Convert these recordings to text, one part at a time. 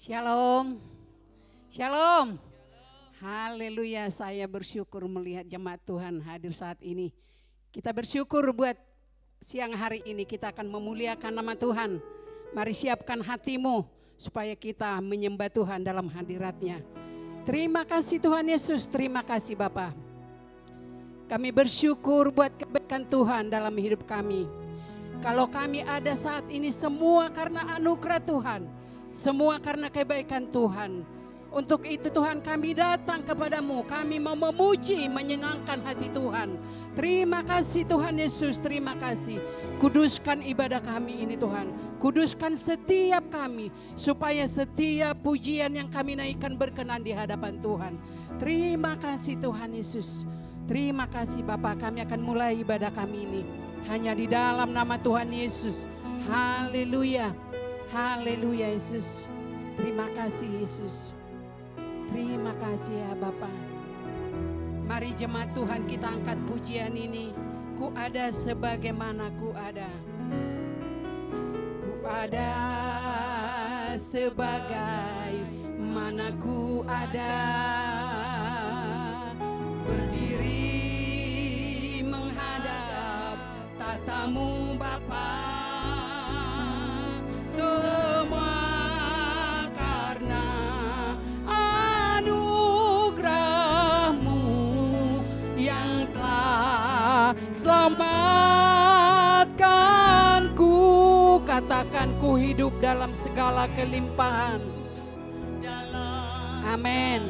Shalom, shalom, haleluya. Saya bersyukur melihat jemaat Tuhan hadir saat ini. Kita bersyukur buat siang hari ini kita akan memuliakan nama Tuhan. Mari siapkan hatimu supaya kita menyembah Tuhan dalam hadirat-Nya. Terima kasih Tuhan Yesus, terima kasih Bapa. Kami bersyukur buat kebaikan Tuhan dalam hidup kami. Kalau kami ada saat ini semua karena anugerah Tuhan. Semua karena kebaikan Tuhan. Untuk itu Tuhan kami datang kepadamu. Kami mau memuji, menyenangkan hati Tuhan. Terima kasih Tuhan Yesus, terima kasih. Kuduskan ibadah kami ini Tuhan. Kuduskan setiap kami. Supaya setiap pujian yang kami naikkan berkenan di hadapan Tuhan. Terima kasih Tuhan Yesus. Terima kasih Bapak, kami akan mulai ibadah kami ini. Hanya di dalam nama Tuhan Yesus. Haleluya. Haleluya Yesus. Terima kasih Yesus. Terima kasih ya Bapa. Mari jemaat Tuhan kita angkat pujian ini. Ku ada sebagaimana ku ada. Ku ada sebagaimana ku ada. Berdiri menghadap tatamu Bapa. Semua karena anugerah-Mu yang telah selamatkanku. Katakan ku hidup dalam segala kelimpahan. Amin.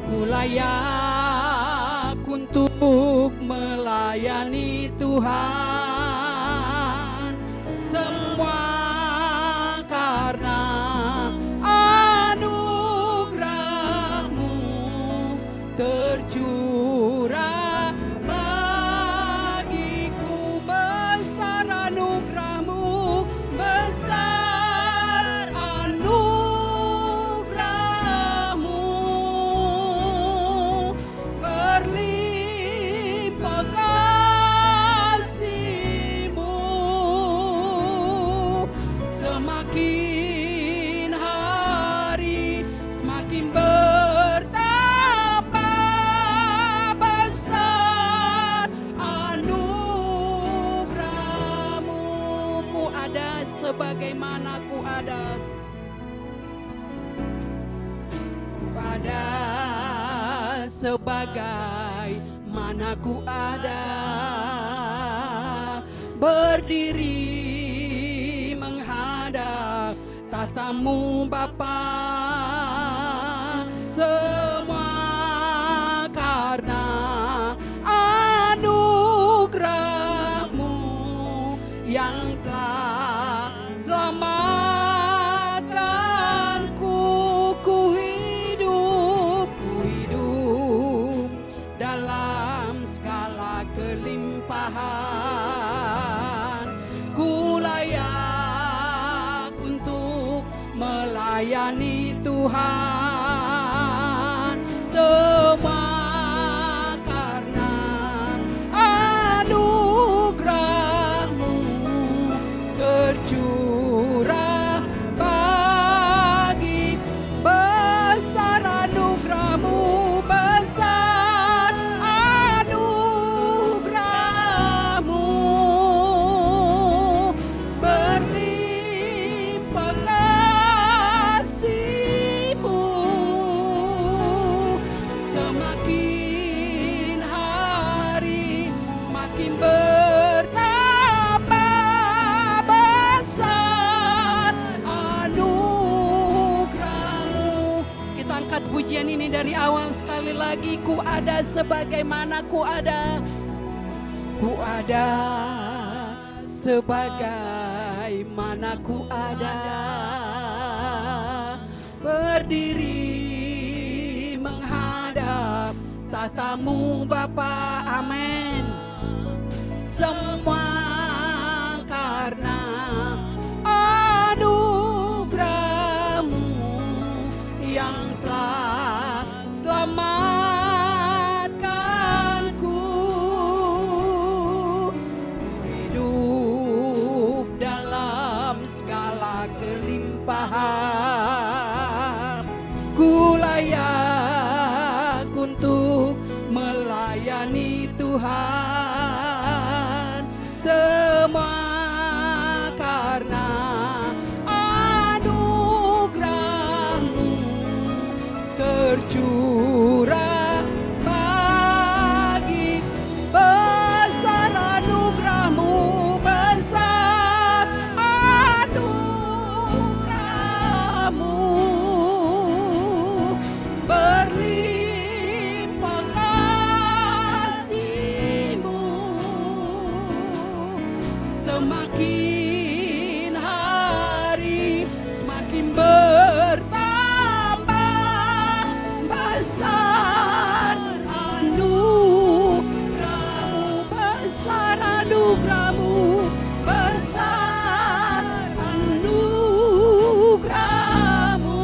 Ku layak untuk melayani Tuhan. Semua karena anugerah-Mu tercurah bagiku. Besar anugerah-Mu, besar anugerah-Mu, berlimpah kasih-Mu. Semakin hari semakin bertambah besar anugerah-Mu. Ku ada sebagaimana ku ada. Ku ada sebagaimana ku ada. Berdiri menghadap tatamu Bapa. Semua karena anugerah-Mu yang telah selamatkanku. Ku hidup dalam segala kelimpahan. Ku layak untuk melayani Tuhan. Semua karena anugerah-Mu tercurah bagiku. Besar anugerah-Mu, besar anugerah-Mu, berlimpah kasih-Mu. Semakin hari semakin bertambah besar anugerah-Mu. Kita angkat pujian ini dari awal sekali lagi. Ku ada sebagaimana ku ada. Ku ada sebagaimana ku ada. Berdiri menghadap tatamu Bapa. Amin. Semua karena anugerah-Mu yang telah selamatkanku. Ku hidup dalam semua karena anugerah-Mu tercurah bagi besar anugerah-Mu, besar anugerah-Mu, berlimpah kasih-Mu, semakin hari semakin bertambah besar anugerah-Mu, besar anugerah-Mu, besar anugerah-Mu,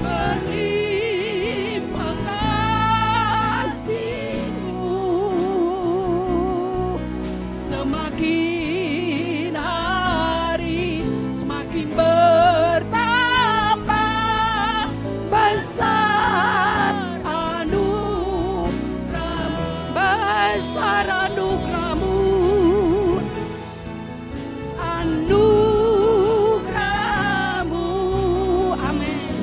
berlimpah kasih-Mu, semakin hari semakin bertambah besar anugerah-Mu, besar anugerah-Mu, anugerah-Mu. Amin.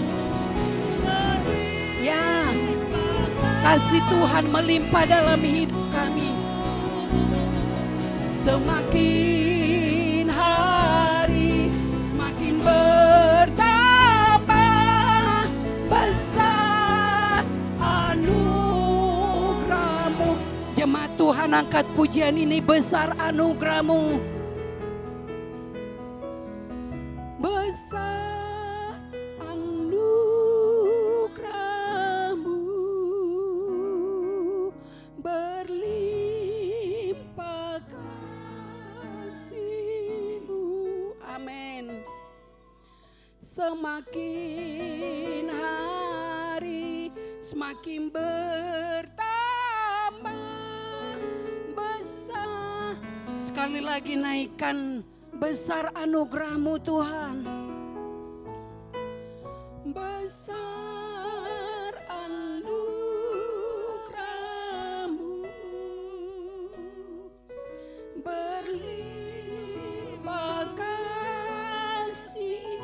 Ya, kasih Tuhan melimpah dalam hidup kami. Semakin hari semakin bertambah besar anugerah-Mu. Jemaat Tuhan, angkat pujian ini, besar anugerah-Mu, besar anugerah-Mu, berlimpah kasih-Mu. Amin. Semakin hari semakin bertambah besar. Sekali lagi naikkan, besar anugerah-Mu Tuhan, besar anugerah-Mu, berlimpah kasih-Mu,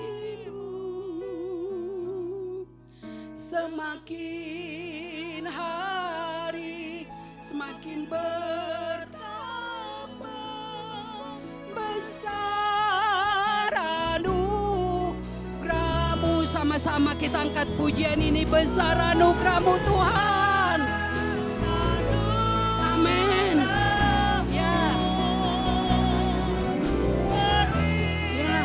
semakin hari semakin bertambah besar anugerah-Mu. Sama-sama kita angkat pujian ini, besar anugerah-Mu Tuhan. Amin. Ya. Ya.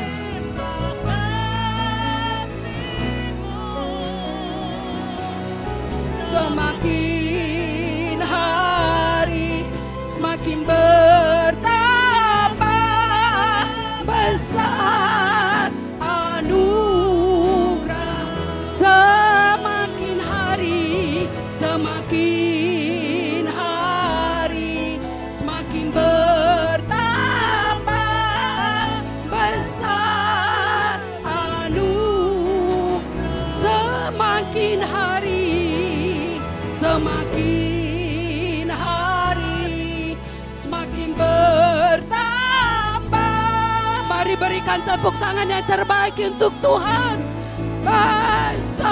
Semakin hari semakin bertambah besar anugerah, semakin hari semakin hari semakin bertambah besar anugerah, semakin hari semakin hari semakin bertambah. Mari berikan tepuk tangan yang terbaik untuk Tuhan. Besar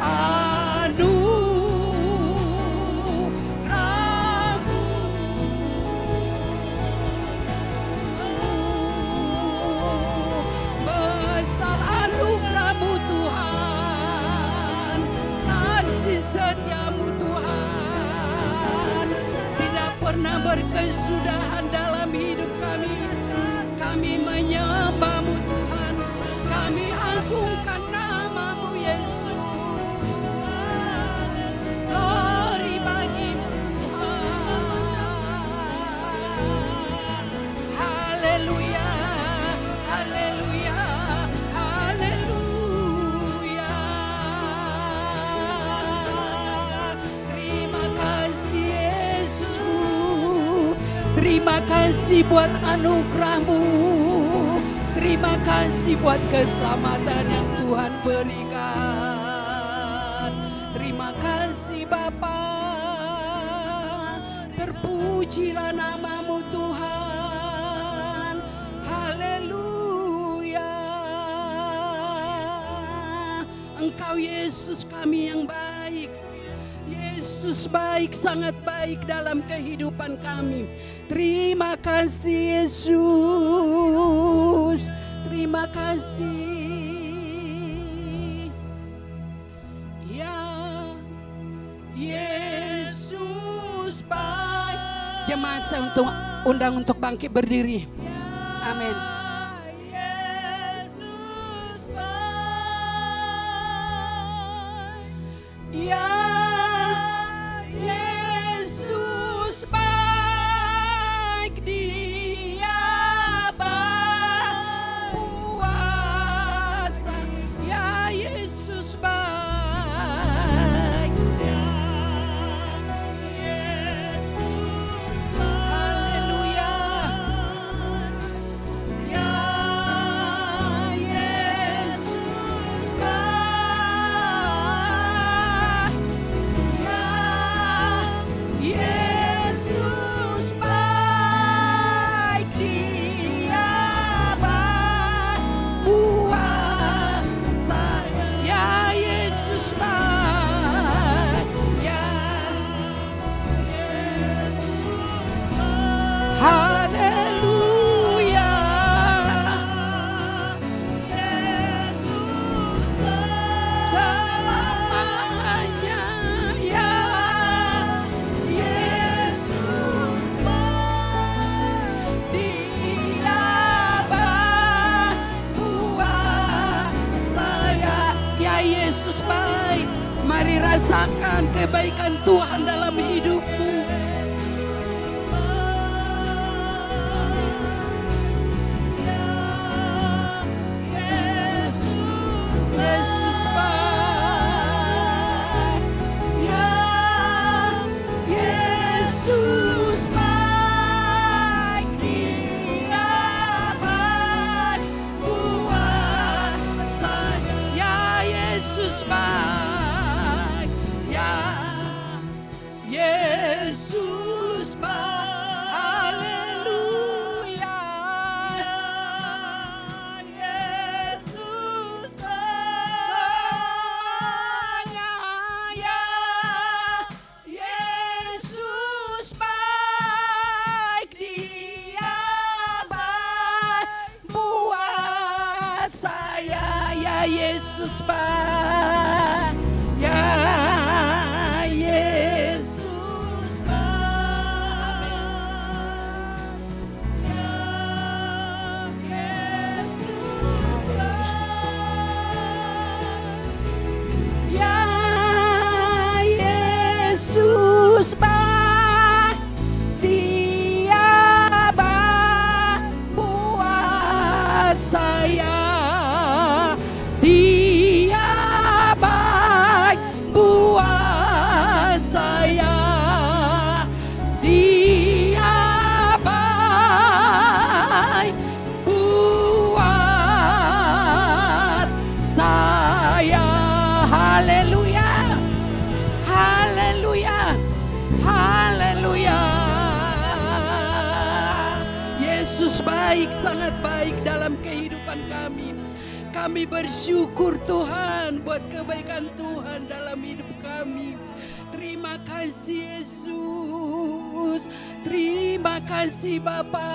anugerah-Mu, besar anugerah-Mu Tuhan, kasih setia-Mu Tuhan tidak pernah berkesudahan dalam hidup kami. Kami menyembah-Mu Tuhan, kami agungkan nama-Mu Yesus. Glory bagi-Mu Tuhan. Haleluya, haleluya, haleluya. Terima kasih Yesusku, terima kasih buat anugerah-Mu, terima kasih buat keselamatan yang Tuhan berikan. Terima kasih Bapa, Terpujilah namamu Tuhan. Haleluya. Engkau Yesus kami yang baik. Yesus baik, sangat baik dalam kehidupan kami. Terima kasih Yesus. Terima kasih. Ya Yesus baik. Jemaat saya undang untuk bangkit berdiri. Amin. Ya Yesus baik, Dia berkuasa. Ya Yesus baik. Haleluya. Ya Yesus baik. Yesus baik, Dia berkuasa. Ya Yesus baik. Ya haleluya. Selamanya ya Yesus baik, Dia berkuasa. Ya Yesus baik. Mari rasakan kebaikan Tuhan dalam hidupmu. Yesus, Yesus baik. Ya Yesus baik, Dia berkuasa. Ya Yesus baik. Ya Yesus baik. Haleluya. Yesus selamanya. Ya Yesus baik, Dia buat saya. Ya Yesus baik. Ya Yesus baik. Ya Yesus baik. Ya Yesus baik. Dia buat saya. Dia baik buat saya. Dia baik buat saya. Haleluya. Haleluya. Haleluya. Yesus baik, sangat baik dalam kehidupan kami. Kami bersyukur Tuhan buat kebaikan Tuhan dalam hidup kami. Terima kasih Yesus. Terima kasih Bapa.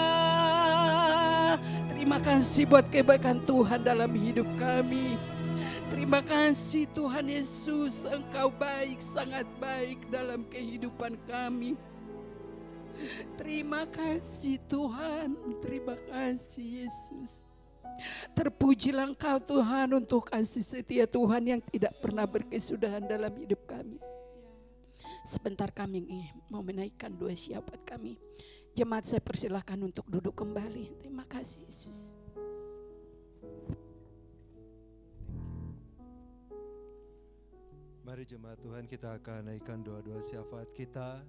Terima kasih buat kebaikan Tuhan dalam hidup kami. Terima kasih Tuhan Yesus, Engkau baik, sangat baik dalam kehidupan kami. Terima kasih Tuhan, terima kasih Yesus. Terpujilah Engkau Tuhan untuk kasih setia Tuhan yang tidak pernah berkesudahan dalam hidup kami. Sebentar kami mau menaikkan doa syafaat kami. Jemaat saya persilahkan untuk duduk kembali. Terima kasih Yesus. Mari jemaat Tuhan, kita akan naikkan doa-doa syafaat kita.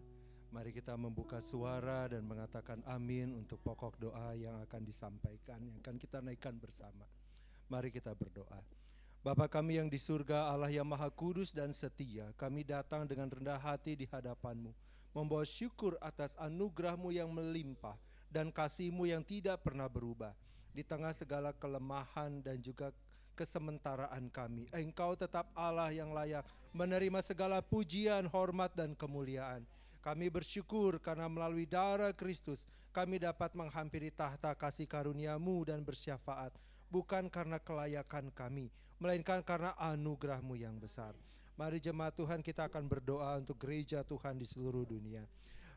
Mari kita membuka suara dan mengatakan amin untuk pokok doa yang akan disampaikan, yang akan kita naikkan bersama. Mari kita berdoa. Bapa kami yang di surga, Allah yang maha kudus dan setia, kami datang dengan rendah hati di hadapan-Mu, membawa syukur atas anugerah-Mu yang melimpah dan kasih-Mu yang tidak pernah berubah. Di tengah segala kelemahan dan juga kesementaraan kami, Engkau tetap Allah yang layak menerima segala pujian, hormat, dan kemuliaan. Kami bersyukur karena melalui darah Kristus kami dapat menghampiri tahta kasih karunia-Mu dan bersyafaat, bukan karena kelayakan kami, melainkan karena anugerah-Mu yang besar. Mari jemaat Tuhan, kita akan berdoa untuk gereja Tuhan di seluruh dunia.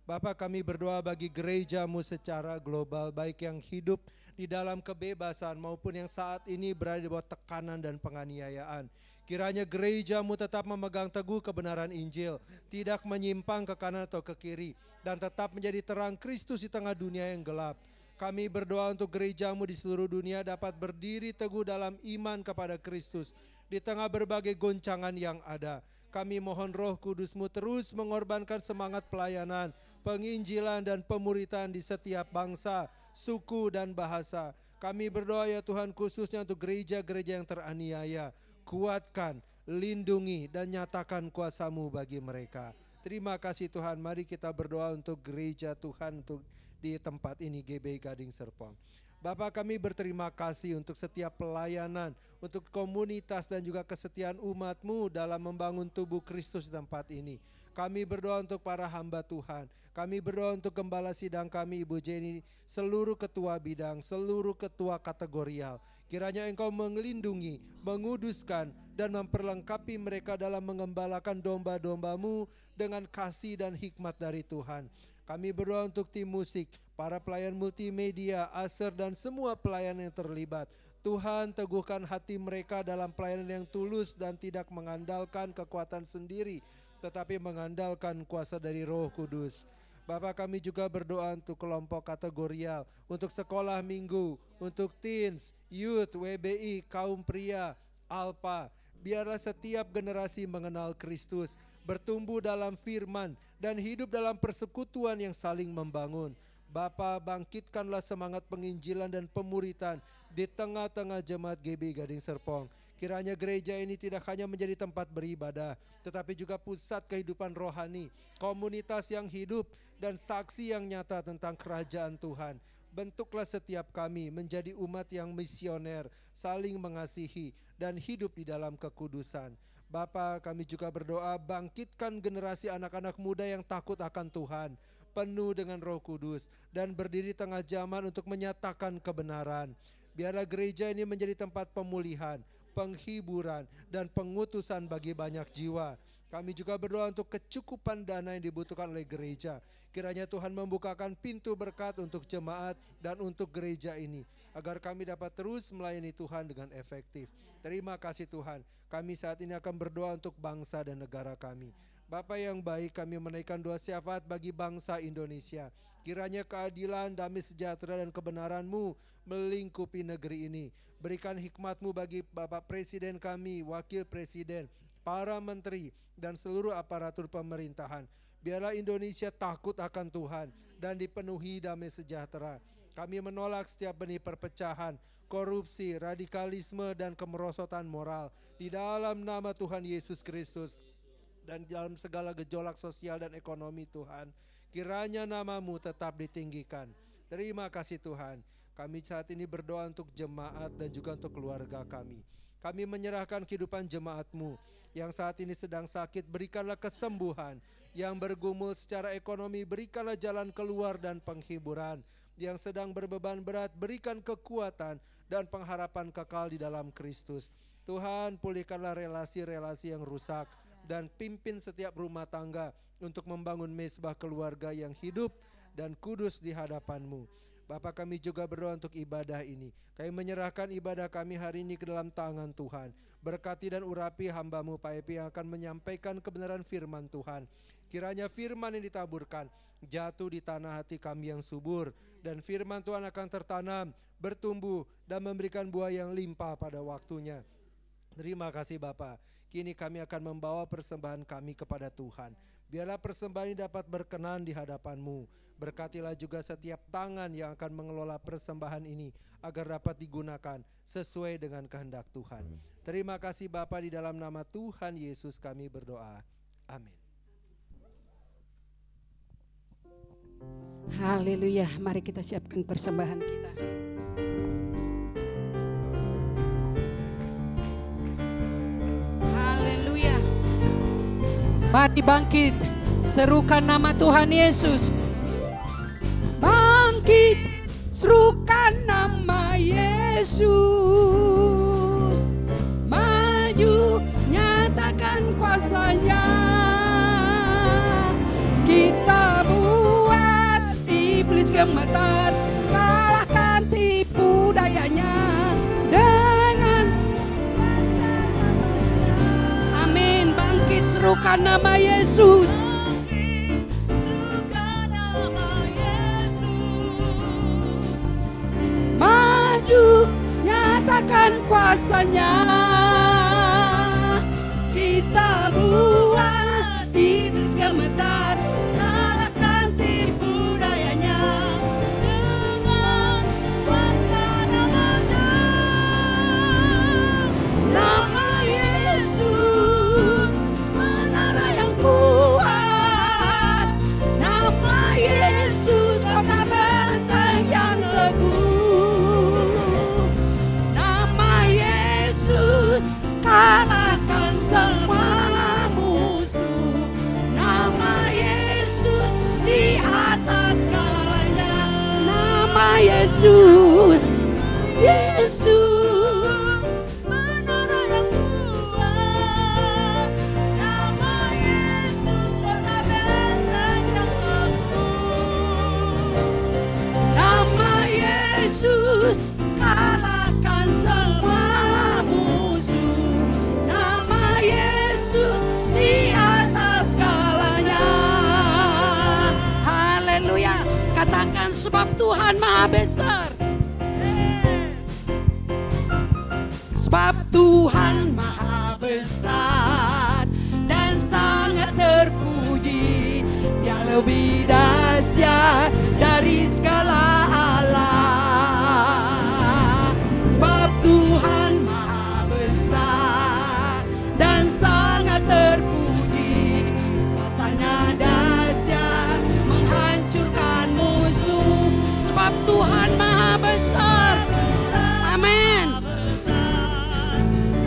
Bapa, kami berdoa bagi gereja-Mu secara global, baik yang hidup di dalam kebebasan maupun yang saat ini berada di bawah tekanan dan penganiayaan. Kiranya gereja-Mu tetap memegang teguh kebenaran Injil, tidak menyimpang ke kanan atau ke kiri, dan tetap menjadi terang Kristus di tengah dunia yang gelap. Kami berdoa untuk gereja-Mu di seluruh dunia dapat berdiri teguh dalam iman kepada Kristus di tengah berbagai goncangan yang ada. Kami mohon Roh Kudus-Mu terus mengorbankan semangat pelayanan, penginjilan dan pemuritan di setiap bangsa, suku dan bahasa. Kami berdoa ya Tuhan, khususnya untuk gereja-gereja yang teraniaya. Kuatkan, lindungi dan nyatakan kuasa-Mu bagi mereka. Terima kasih Tuhan. Mari kita berdoa untuk gereja Tuhan untuk di tempat ini, GBI Gading Serpong. Bapa, kami berterima kasih untuk setiap pelayanan, untuk komunitas dan juga kesetiaan umat-Mu dalam membangun tubuh Kristus di tempat ini. Kami berdoa untuk para hamba Tuhan. Kami berdoa untuk gembala sidang kami, Ibu Jenny, seluruh ketua bidang, seluruh ketua kategorial. Kiranya Engkau melindungi, menguduskan, dan memperlengkapi mereka dalam mengembalakan domba-domba-Mu dengan kasih dan hikmat dari Tuhan. Kami berdoa untuk tim musik, para pelayan multimedia, ASER, dan semua pelayan yang terlibat. Tuhan, teguhkan hati mereka dalam pelayanan yang tulus dan tidak mengandalkan kekuatan sendiri, tetapi mengandalkan kuasa dari Roh Kudus. Bapak, kami juga berdoa untuk kelompok kategorial, untuk sekolah minggu, untuk teens, youth, WBI, kaum pria, Alpha. Biarlah setiap generasi mengenal Kristus, bertumbuh dalam firman, dan hidup dalam persekutuan yang saling membangun. Bapa, bangkitkanlah semangat penginjilan dan pemuritan di tengah-tengah jemaat GBI Gading Serpong. Kiranya gereja ini tidak hanya menjadi tempat beribadah, tetapi juga pusat kehidupan rohani, komunitas yang hidup, dan saksi yang nyata tentang kerajaan Tuhan. Bentuklah setiap kami menjadi umat yang misioner, saling mengasihi, dan hidup di dalam kekudusan. Bapa, kami juga berdoa, bangkitkan generasi anak-anak muda yang takut akan Tuhan, penuh dengan Roh Kudus, dan berdiri tengah zaman untuk menyatakan kebenaran. Biarlah gereja ini menjadi tempat pemulihan, penghiburan, dan pengutusan bagi banyak jiwa. Kami juga berdoa untuk kecukupan dana yang dibutuhkan oleh gereja. Kiranya Tuhan membukakan pintu berkat untuk jemaat dan untuk gereja ini, agar kami dapat terus melayani Tuhan dengan efektif. Terima kasih Tuhan. Kami saat ini akan berdoa untuk bangsa dan negara kami. Bapa yang baik, kami menaikkan doa syafaat bagi bangsa Indonesia. Kiranya keadilan, damai sejahtera, dan kebenaran-Mu melingkupi negeri ini. Berikan hikmat-Mu bagi Bapak Presiden kami, Wakil Presiden, para menteri, dan seluruh aparatur pemerintahan. Biarlah Indonesia takut akan Tuhan dan dipenuhi damai sejahtera. Kami menolak setiap benih perpecahan, korupsi, radikalisme, dan kemerosotan moral. Di dalam nama Tuhan Yesus Kristus, dan dalam segala gejolak sosial dan ekonomi Tuhan, kiranya nama-Mu tetap ditinggikan. Terima kasih Tuhan. Kami saat ini berdoa untuk jemaat dan juga untuk keluarga kami. Kami menyerahkan kehidupan jemaat-Mu yang saat ini sedang sakit, berikanlah kesembuhan. Yang bergumul secara ekonomi, berikanlah jalan keluar dan penghiburan. Yang sedang berbeban berat, berikan kekuatan dan pengharapan kekal di dalam Kristus. Tuhan, pulihkanlah relasi-relasi yang rusak, dan pimpin setiap rumah tangga untuk membangun mezbah keluarga yang hidup dan kudus di hadapan-Mu. Bapa, kami juga berdoa untuk ibadah ini. Kami menyerahkan ibadah kami hari ini ke dalam tangan Tuhan. Berkati dan urapi hamba-Mu Pak Epi yang akan menyampaikan kebenaran firman Tuhan. Kiranya firman yang ditaburkan jatuh di tanah hati kami yang subur, dan firman Tuhan akan tertanam, bertumbuh, dan memberikan buah yang limpah pada waktunya. Terima kasih Bapa. Kini kami akan membawa persembahan kami kepada Tuhan. Biarlah persembahan ini dapat berkenan di hadapan-Mu. Berkatilah juga setiap tangan yang akan mengelola persembahan ini, agar dapat digunakan sesuai dengan kehendak Tuhan. Terima kasih Bapa, di dalam nama Tuhan Yesus kami berdoa. Amin. Haleluya, mari kita siapkan persembahan kita. Haleluya. Mari bangkit, serukan nama Tuhan Yesus. Bangkit, serukan nama Yesus. Maju, nyatakan kuasa-Nya. Kita buat iblis gemetar, kalahkan tipu dayanya dengan amin. Bangkit, serukan nama Yesus. Maju, nyatakan kuasa-Nya. Kita buat iblis gemetar, kalahkan tipu dayanya dengan kuasa nama-Nya. Nama Yesus, menara yang kuat. Nama Yesus, kota benteng yang teguh. Nama Yesus, kalahkan semua musuh. Nama Yesus di atas segalanya. Nama Yesus, Yesus, menara yang kuat. Nama Yesus, kota benteng yang teguh. Nama Yesus, kalahkan semua musuh. Nama Yesus di atas segalanya. Haleluya. Katakan, sebab Tuhan maha besar. Sebab Tuhan maha besar dan sangat terpuji. Dia lebih dahsyat dari segala Allah. Sebab Tuhan maha besar dan sangat terpuji. Kuasa-Nya dahsyat menghancurkan musuh. Sebab Tuhan maha besar. Amin.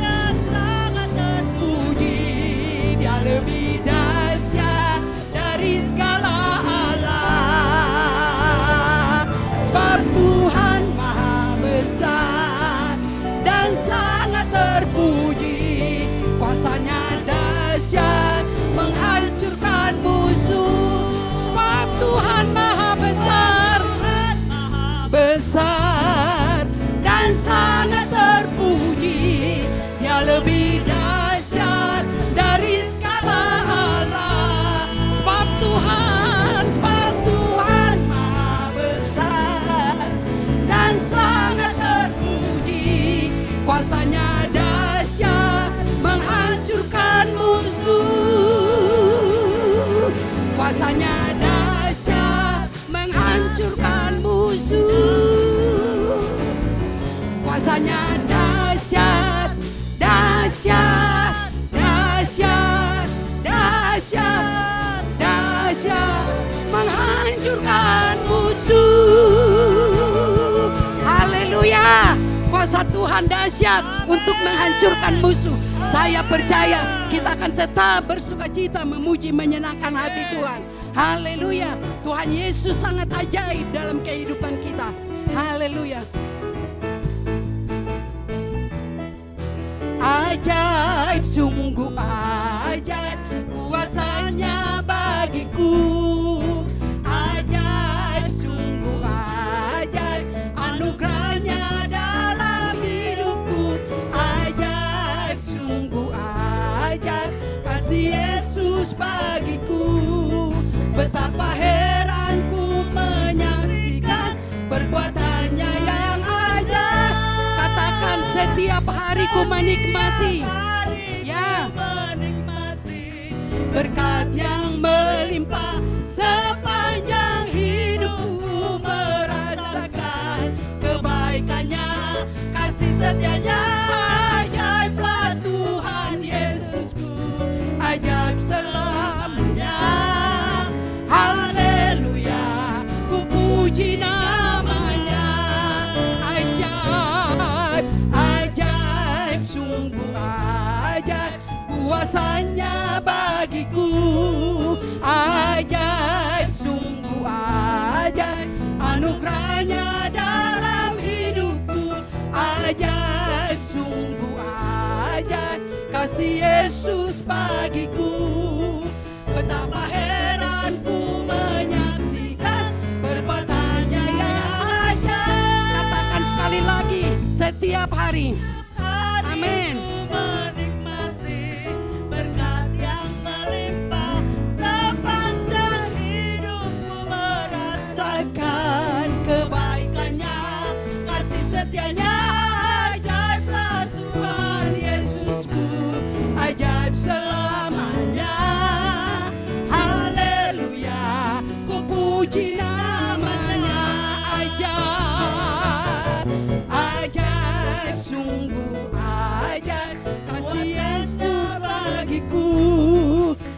Dan sangat terpuji. Dia lebih dahsyat dari segala Allah. Sebab Tuhan maha besar dan sangat terpuji. Kuasa-Nya dahsyat menghancurkan musuh. Sebab Tuhan maha besar, besar dan sangat terpuji. Dia lebih dahsyat dari segala Allah. Sebab Tuhan maha besar dan sangat terpuji. Kuasa-Nya dahsyat menghancurkan musuh. Kuasa-Nya dahsyat menghancurkan musuh. Kuasa-Nya dahsyat, dahsyat, dahsyat, dahsyat, dahsyat menghancurkan musuh. Haleluya. Kuasa Tuhan dahsyat untuk menghancurkan musuh. Saya percaya kita akan tetap bersukacita memuji, menyenangkan hati Tuhan. Haleluya. Tuhan Yesus sangat ajaib dalam kehidupan kita. Haleluya. Ajaib, sungguh ajaib kuasa-Nya bagiku. Ajaib, sungguh ajaib anugerah-Nya dalam hidupku. Ajaib, sungguh ajaib kasih Yesus bagiku. Betapa heranku menyaksikan perbuatan-Nya yang ajaib. Katakan, setiap hari ku menikmati. Ya, berkat yang melimpah sepanjang hidupku merasakan kebaikannya, kasih setianya. Ajaiblah Tuhan Yesusku, ajaib selamanya. Haleluya, ku puji namanya. Ajaib, ajaib, sungguh ajaib kuasanya bagiku. Ajaib, sungguh ajaib anugerahnya dalam hidupku. Ajaib, sungguh ajaib kasih Yesus bagiku. Betapa heran ku menyaksikan perbuatannya yang ajaib. Katakan sekali lagi, setiap hari. Amin. Menikmati berkat yang melimpah sepanjang hidupku merasakan kebaikannya, kasih setianya. Ajaiblah Tuhan Yesusku, ajaib selamanya. Haleluya, ku puji namanya. Ajaib, ajaib, sungguh ajaib kasih Yesus bagiku.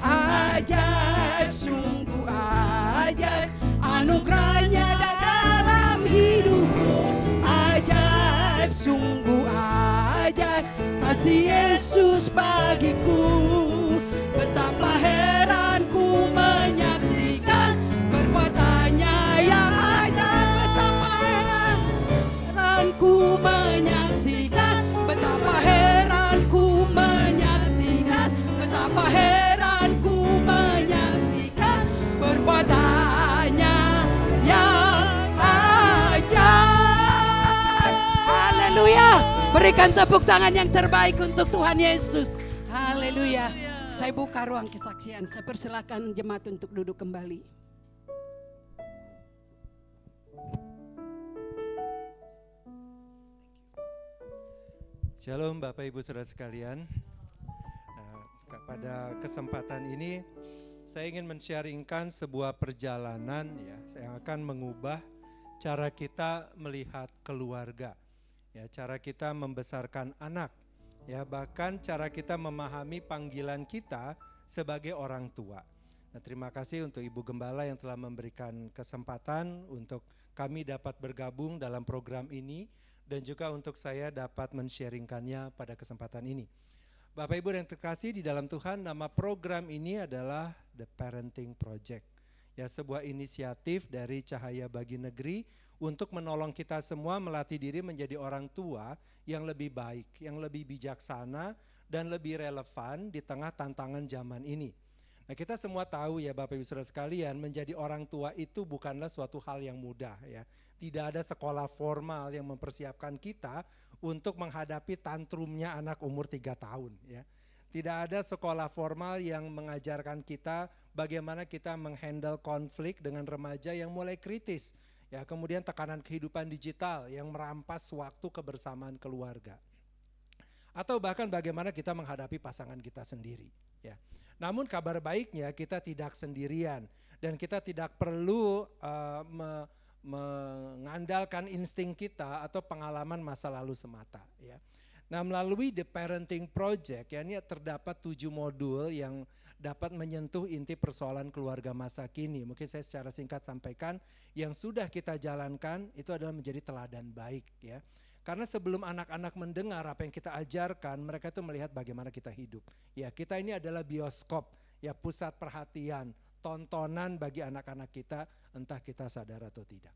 Ajaib, sungguh ajaib anugerahnya dalam hidupku. Ajaib, sungguh ajaib kasih Yesus bagiku. Betapa heran ku menyaksikan perbuatannya yang ajaib. Betapa heran ku menyaksikan, betapa heran ku menyaksikan, betapa heran ku menyaksikan perbuatannya yang ajaib. Haleluya. Berikan tepuk tangan yang terbaik untuk Tuhan Yesus. Haleluya. Saya buka ruang kesaksian. Saya persilakan jemaat untuk duduk kembali. Shalom Bapak Ibu Saudara sekalian. Pada kesempatan ini saya ingin men-sharingkan sebuah perjalanan ya, yang akan mengubah cara kita melihat keluarga. Ya, cara kita membesarkan anak. Ya, bahkan cara kita memahami panggilan kita sebagai orang tua. Nah, terima kasih untuk Ibu Gembala yang telah memberikan kesempatan untuk kami dapat bergabung dalam program ini dan juga untuk saya dapat men-sharingkannya pada kesempatan ini. Bapak Ibu yang terkasih di dalam Tuhan, nama program ini adalah The Parenting Project. Ya, sebuah inisiatif dari Cahaya Bagi Negeri untuk menolong kita semua melatih diri menjadi orang tua yang lebih baik, yang lebih bijaksana dan lebih relevan di tengah tantangan zaman ini. Nah, kita semua tahu ya Bapak Ibu Saudara sekalian, menjadi orang tua itu bukanlah suatu hal yang mudah ya. Tidak ada sekolah formal yang mempersiapkan kita untuk menghadapi tantrumnya anak umur 3 tahun ya. Tidak ada sekolah formal yang mengajarkan kita bagaimana kita menghandle konflik dengan remaja yang mulai kritis. Ya, kemudian tekanan kehidupan digital yang merampas waktu kebersamaan keluarga. Atau bahkan bagaimana kita menghadapi pasangan kita sendiri. Ya. Namun kabar baiknya kita tidak sendirian dan kita tidak perlu mengandalkan insting kita atau pengalaman masa lalu semata. Ya. Nah, melalui The Parenting Project ya, ini terdapat 7 modul yang dapat menyentuh inti persoalan keluarga masa kini. Mungkin saya secara singkat sampaikan, yang sudah kita jalankan itu adalah menjadi teladan baik ya. Karena sebelum anak-anak mendengar apa yang kita ajarkan, mereka itu melihat bagaimana kita hidup. Ya, kita ini adalah bioskop, ya, pusat perhatian, tontonan bagi anak-anak kita, entah kita sadar atau tidak.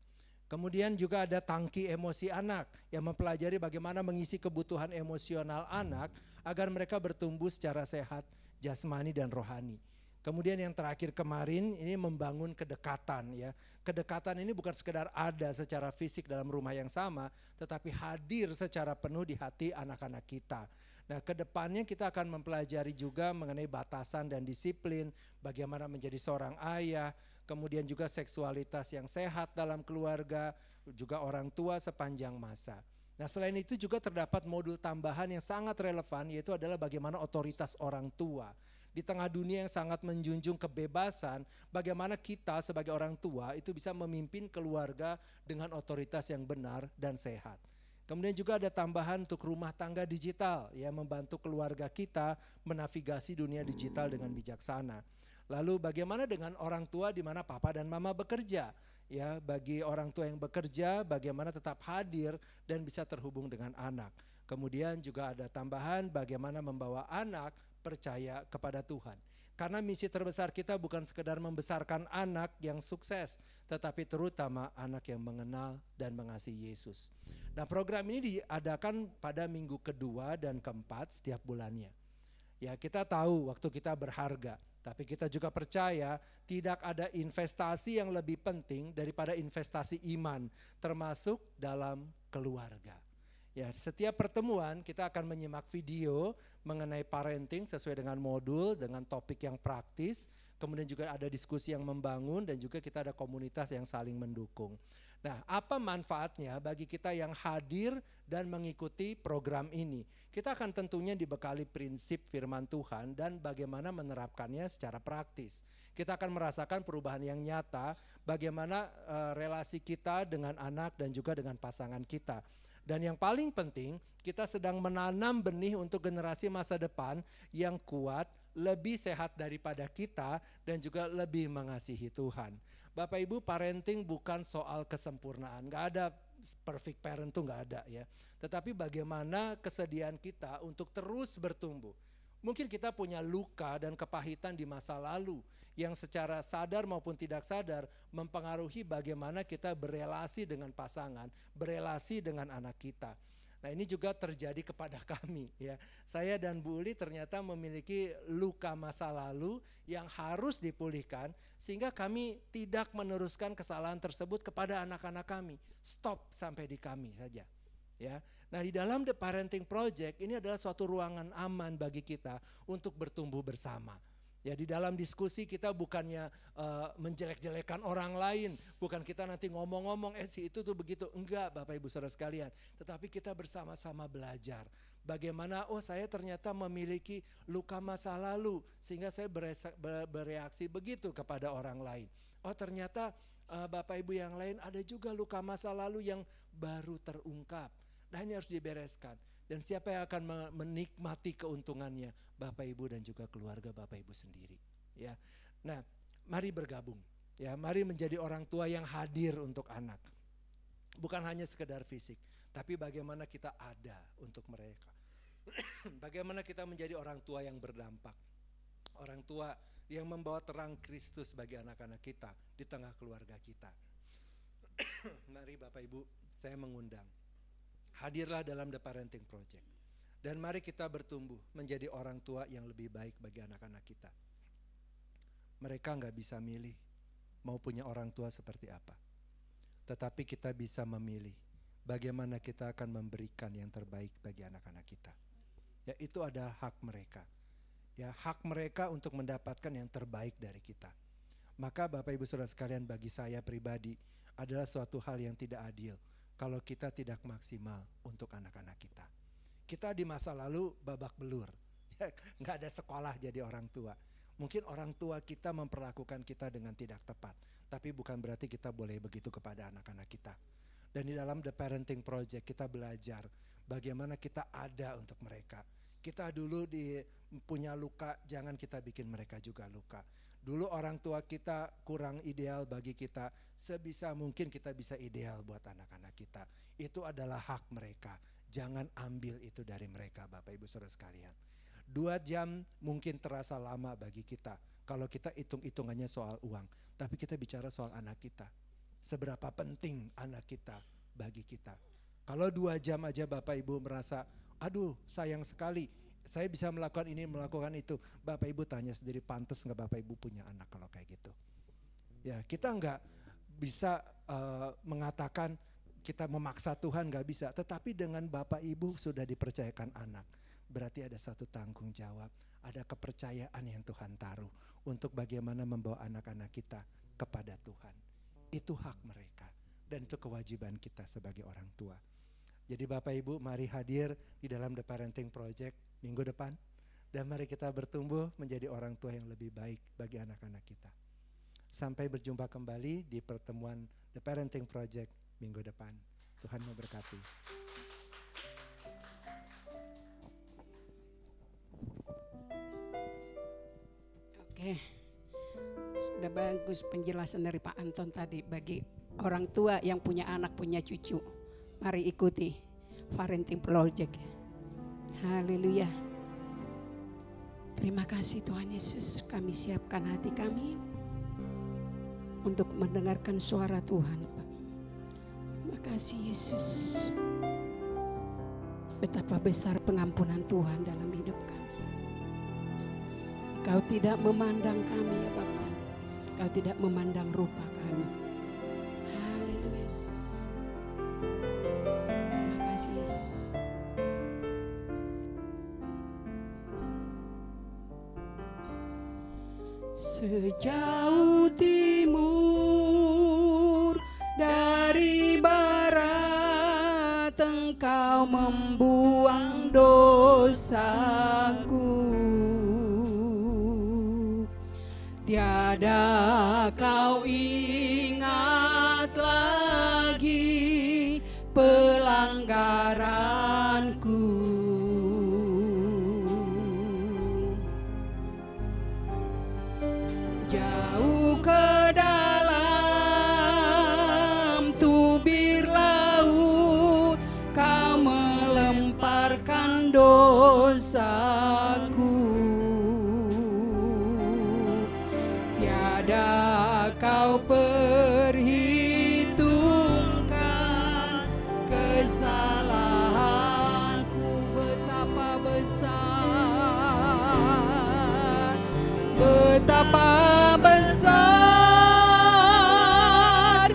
Kemudian juga ada tangki emosi anak yang mempelajari bagaimana mengisi kebutuhan emosional anak agar mereka bertumbuh secara sehat, jasmani dan rohani. Kemudian yang terakhir kemarin ini membangun kedekatan ya. Kedekatan ini bukan sekedar ada secara fisik dalam rumah yang sama, tetapi hadir secara penuh di hati anak-anak kita. Nah, kedepannya kita akan mempelajari juga mengenai batasan dan disiplin, bagaimana menjadi seorang ayah, kemudian juga seksualitas yang sehat dalam keluarga, juga orang tua sepanjang masa. Nah, selain itu juga terdapat modul tambahan yang sangat relevan, yaitu adalah bagaimana otoritas orang tua. Di tengah dunia yang sangat menjunjung kebebasan, bagaimana kita sebagai orang tua itu bisa memimpin keluarga dengan otoritas yang benar dan sehat. Kemudian juga ada tambahan untuk rumah tangga digital yang membantu keluarga kita menavigasi dunia digital dengan bijaksana. Lalu bagaimana dengan orang tua di mana papa dan mama bekerja? Ya, bagi orang tua yang bekerja bagaimana tetap hadir dan bisa terhubung dengan anak. Kemudian juga ada tambahan bagaimana membawa anak percaya kepada Tuhan. Karena misi terbesar kita bukan sekedar membesarkan anak yang sukses, tetapi terutama anak yang mengenal dan mengasihi Yesus. Nah, program ini diadakan pada minggu kedua dan keempat setiap bulannya. Ya, kita tahu waktu kita berharga, tapi kita juga percaya tidak ada investasi yang lebih penting daripada investasi iman, termasuk dalam keluarga. Ya, setiap pertemuan kita akan menyimak video mengenai parenting sesuai dengan modul, dengan topik yang praktis. Kemudian juga ada diskusi yang membangun dan juga kita ada komunitas yang saling mendukung. Nah, apa manfaatnya bagi kita yang hadir dan mengikuti program ini? Kita akan tentunya dibekali prinsip firman Tuhan dan bagaimana menerapkannya secara praktis. Kita akan merasakan perubahan yang nyata bagaimana relasi kita dengan anak dan juga dengan pasangan kita. Dan yang paling penting, kita sedang menanam benih untuk generasi masa depan yang kuat, lebih sehat daripada kita, dan juga lebih mengasihi Tuhan. Bapak Ibu, parenting bukan soal kesempurnaan. Gak ada perfect parent tuh gak ada ya. Tetapi bagaimana kesediaan kita untuk terus bertumbuh. Mungkin kita punya luka dan kepahitan di masa lalu yang secara sadar maupun tidak sadar mempengaruhi bagaimana kita berelasi dengan pasangan, berelasi dengan anak kita. Nah, ini juga terjadi kepada kami ya. Saya dan Bu Uli ternyata memiliki luka masa lalu yang harus dipulihkan sehingga kami tidak meneruskan kesalahan tersebut kepada anak-anak kami. Stop sampai di kami saja. Ya. Nah, di dalam The Parenting Project ini adalah suatu ruangan aman bagi kita untuk bertumbuh bersama. Ya, di dalam diskusi kita bukannya menjelek-jelekan orang lain, bukan kita nanti ngomong-ngomong si itu tuh begitu, enggak Bapak Ibu Saudara sekalian, tetapi kita bersama-sama belajar. Bagaimana saya ternyata memiliki luka masa lalu sehingga saya bereaksi begitu kepada orang lain. Oh, ternyata Bapak Ibu yang lain ada juga luka masa lalu yang baru terungkap. Nah, ini harus dibereskan. Dan siapa yang akan menikmati keuntungannya? Bapak Ibu dan juga keluarga Bapak Ibu sendiri. Ya, nah mari bergabung. Ya, mari menjadi orang tua yang hadir untuk anak. Bukan hanya sekedar fisik, tapi bagaimana kita ada untuk mereka. Bagaimana kita menjadi orang tua yang berdampak. Orang tua yang membawa terang Kristus bagi anak-anak kita di tengah keluarga kita. Mari Bapak Ibu, saya mengundang. Hadirlah dalam The Parenting Project. Dan mari kita bertumbuh menjadi orang tua yang lebih baik bagi anak-anak kita. Mereka gak bisa milih mau punya orang tua seperti apa. Tetapi kita bisa memilih bagaimana kita akan memberikan yang terbaik bagi anak-anak kita. Ya, itu ada hak mereka. Ya, hak mereka untuk mendapatkan yang terbaik dari kita. Maka Bapak Ibu Saudara sekalian, bagi saya pribadi adalah suatu hal yang tidak adil kalau kita tidak maksimal untuk anak-anak kita. Kita di masa lalu babak belur, ya, gak ada sekolah jadi orang tua. Mungkin orang tua kita memperlakukan kita dengan tidak tepat, tapi bukan berarti kita boleh begitu kepada anak-anak kita. Dan di dalam The Parenting Project kita belajar bagaimana kita ada untuk mereka. Kita dulu punya luka, jangan kita bikin mereka juga luka. Dulu orang tua kita kurang ideal bagi kita, sebisa mungkin kita bisa ideal buat anak-anak kita. Itu adalah hak mereka, jangan ambil itu dari mereka Bapak Ibu Saudara sekalian. 2 jam mungkin terasa lama bagi kita kalau kita hitung-hitungannya soal uang. Tapi kita bicara soal anak kita. Seberapa penting anak kita bagi kita. Kalau 2 jam aja Bapak Ibu merasa, aduh sayang sekali, saya bisa melakukan ini, melakukan itu. Bapak Ibu tanya sendiri, pantas gak Bapak Ibu punya anak kalau kayak gitu? Ya, kita gak bisa mengatakan kita memaksa Tuhan, gak bisa. Tetapi dengan Bapak Ibu sudah dipercayakan anak, berarti ada satu tanggung jawab, ada kepercayaan yang Tuhan taruh untuk bagaimana membawa anak-anak kita kepada Tuhan. Itu hak mereka dan itu kewajiban kita sebagai orang tua. Jadi Bapak Ibu mari hadir di dalam The Parenting Project minggu depan. Dan mari kita bertumbuh menjadi orang tua yang lebih baik bagi anak-anak kita. Sampai berjumpa kembali di pertemuan The Parenting Project minggu depan. Tuhan memberkati. Oke, sudah bagus penjelasan dari Pak Anton tadi bagi orang tua yang punya anak, punya cucu. Mari ikuti Parenting Project. Haleluya. Terima kasih Tuhan Yesus, kami siapkan hati kami untuk mendengarkan suara Tuhan. Terima kasih Yesus. Betapa besar pengampunan Tuhan dalam hidup kami. Kau tidak memandang kami ya Bapa. Kau tidak memandang rupa kami. Haleluya Yesus. Terima kasih Yesus. Sejauh timur dari barat, Engkau membuang dosaku. Tiada kau ingat lagi pelanggaranku. Jauh ke dalam tubir laut, kau melemparkan dosaku. Tiada kau perhitungkan kesalahanku. Betapa besar, betapa besar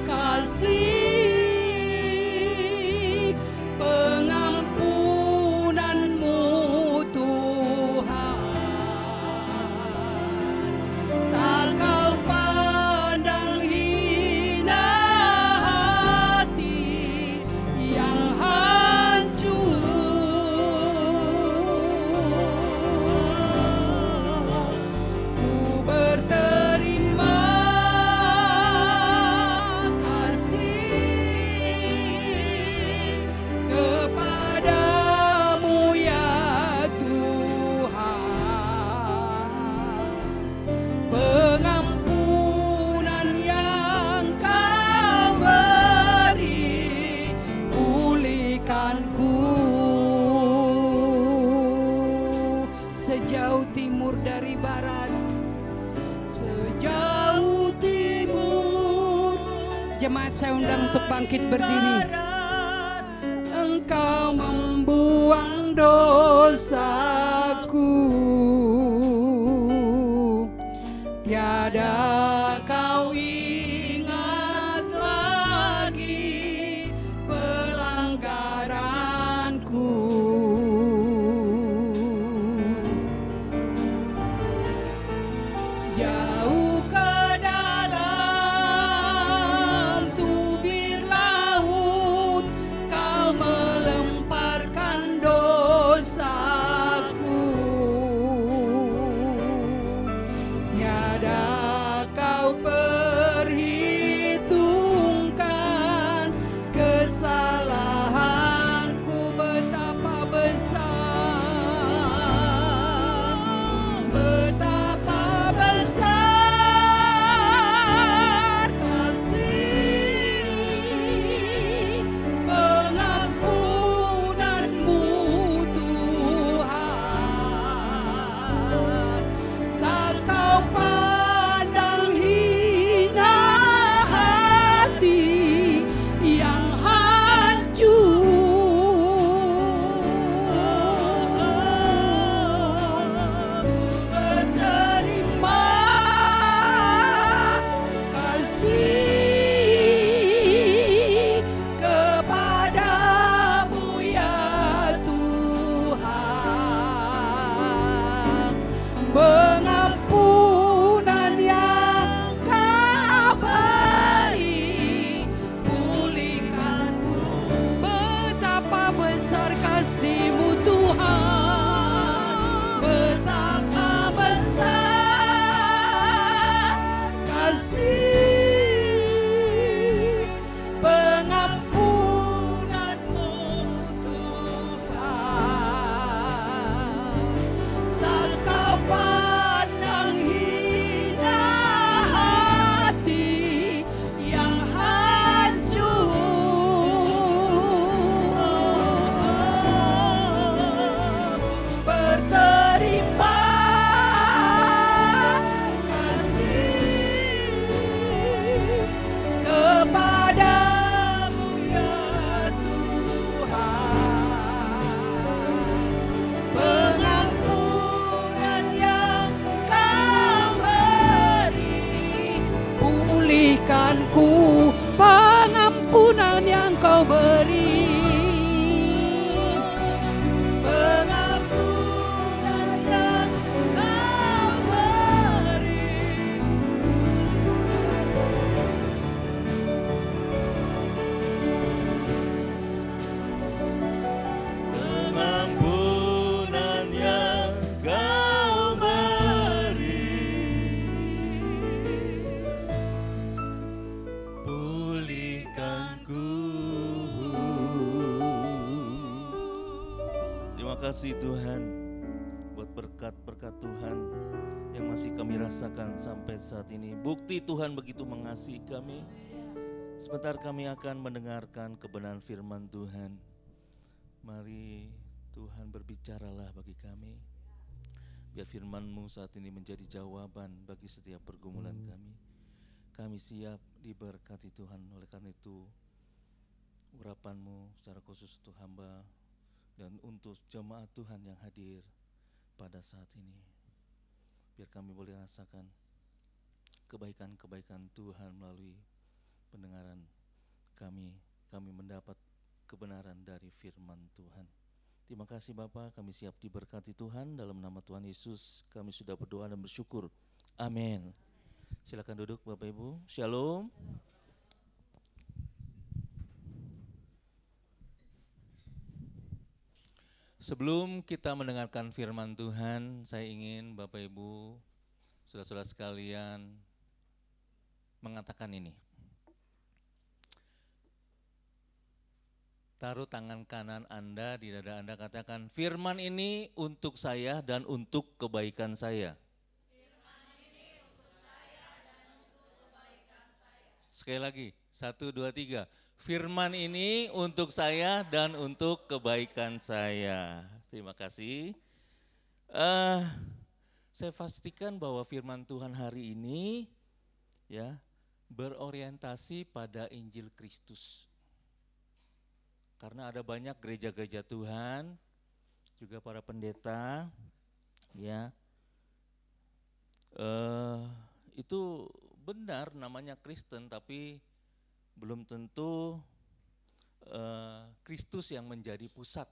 kasih pengampunanmu Tuhan. Tak kau pandang hina hati yang hancur. Ku berterima kasih kepadamu ya Tuhan. Pengampunan yang kau beri, pulihkanku. Sejauh timur dari barat, sejauh timur. Jemaat saya undang untuk bangkit berdiri. Engkau membuang dosaku. Tiada kau ingat lagi pelanggaranku. Jauh ke dalam tubir laut, kau melemparkan dosaku. Terima kasih Tuhan buat berkat-berkat Tuhan yang masih kami rasakan sampai saat ini. Bukti Tuhan begitu mengasihi kami. Sebentar kami akan mendengarkan kebenaran firman Tuhan. Mari Tuhan berbicaralah bagi kami. Biar firman-Mu saat ini menjadi jawaban bagi setiap pergumulan kami. Kami siap diberkati Tuhan. Oleh karena itu urapan-Mu secara khusus untuk hamba dan untuk jemaat Tuhan yang hadir pada saat ini. Biar kami boleh rasakan kebaikan-kebaikan Tuhan melalui pendengaran kami mendapat kebenaran dari firman Tuhan. Terima kasih Bapa, kami siap diberkati Tuhan. Dalam nama Tuhan Yesus kami sudah berdoa dan bersyukur. Amin. Silakan duduk Bapak Ibu. Shalom. Sebelum kita mendengarkan firman Tuhan, saya ingin Bapak Ibu, saudara-saudara sekalian mengatakan ini. Taruh tangan kanan Anda di dada Anda, katakan, firman ini untuk saya dan untuk kebaikan saya. Firman ini untuk saya dan untuk kebaikan saya. Sekali lagi, 1, 2, 3. Firman ini untuk saya dan untuk kebaikan saya. Terima kasih. Saya pastikan bahwa firman Tuhan hari ini ya berorientasi pada Injil Kristus. Karena ada banyak gereja-gereja Tuhan, juga para pendeta, ya, itu benar namanya Kristen, tapi belum tentu Kristus yang menjadi pusat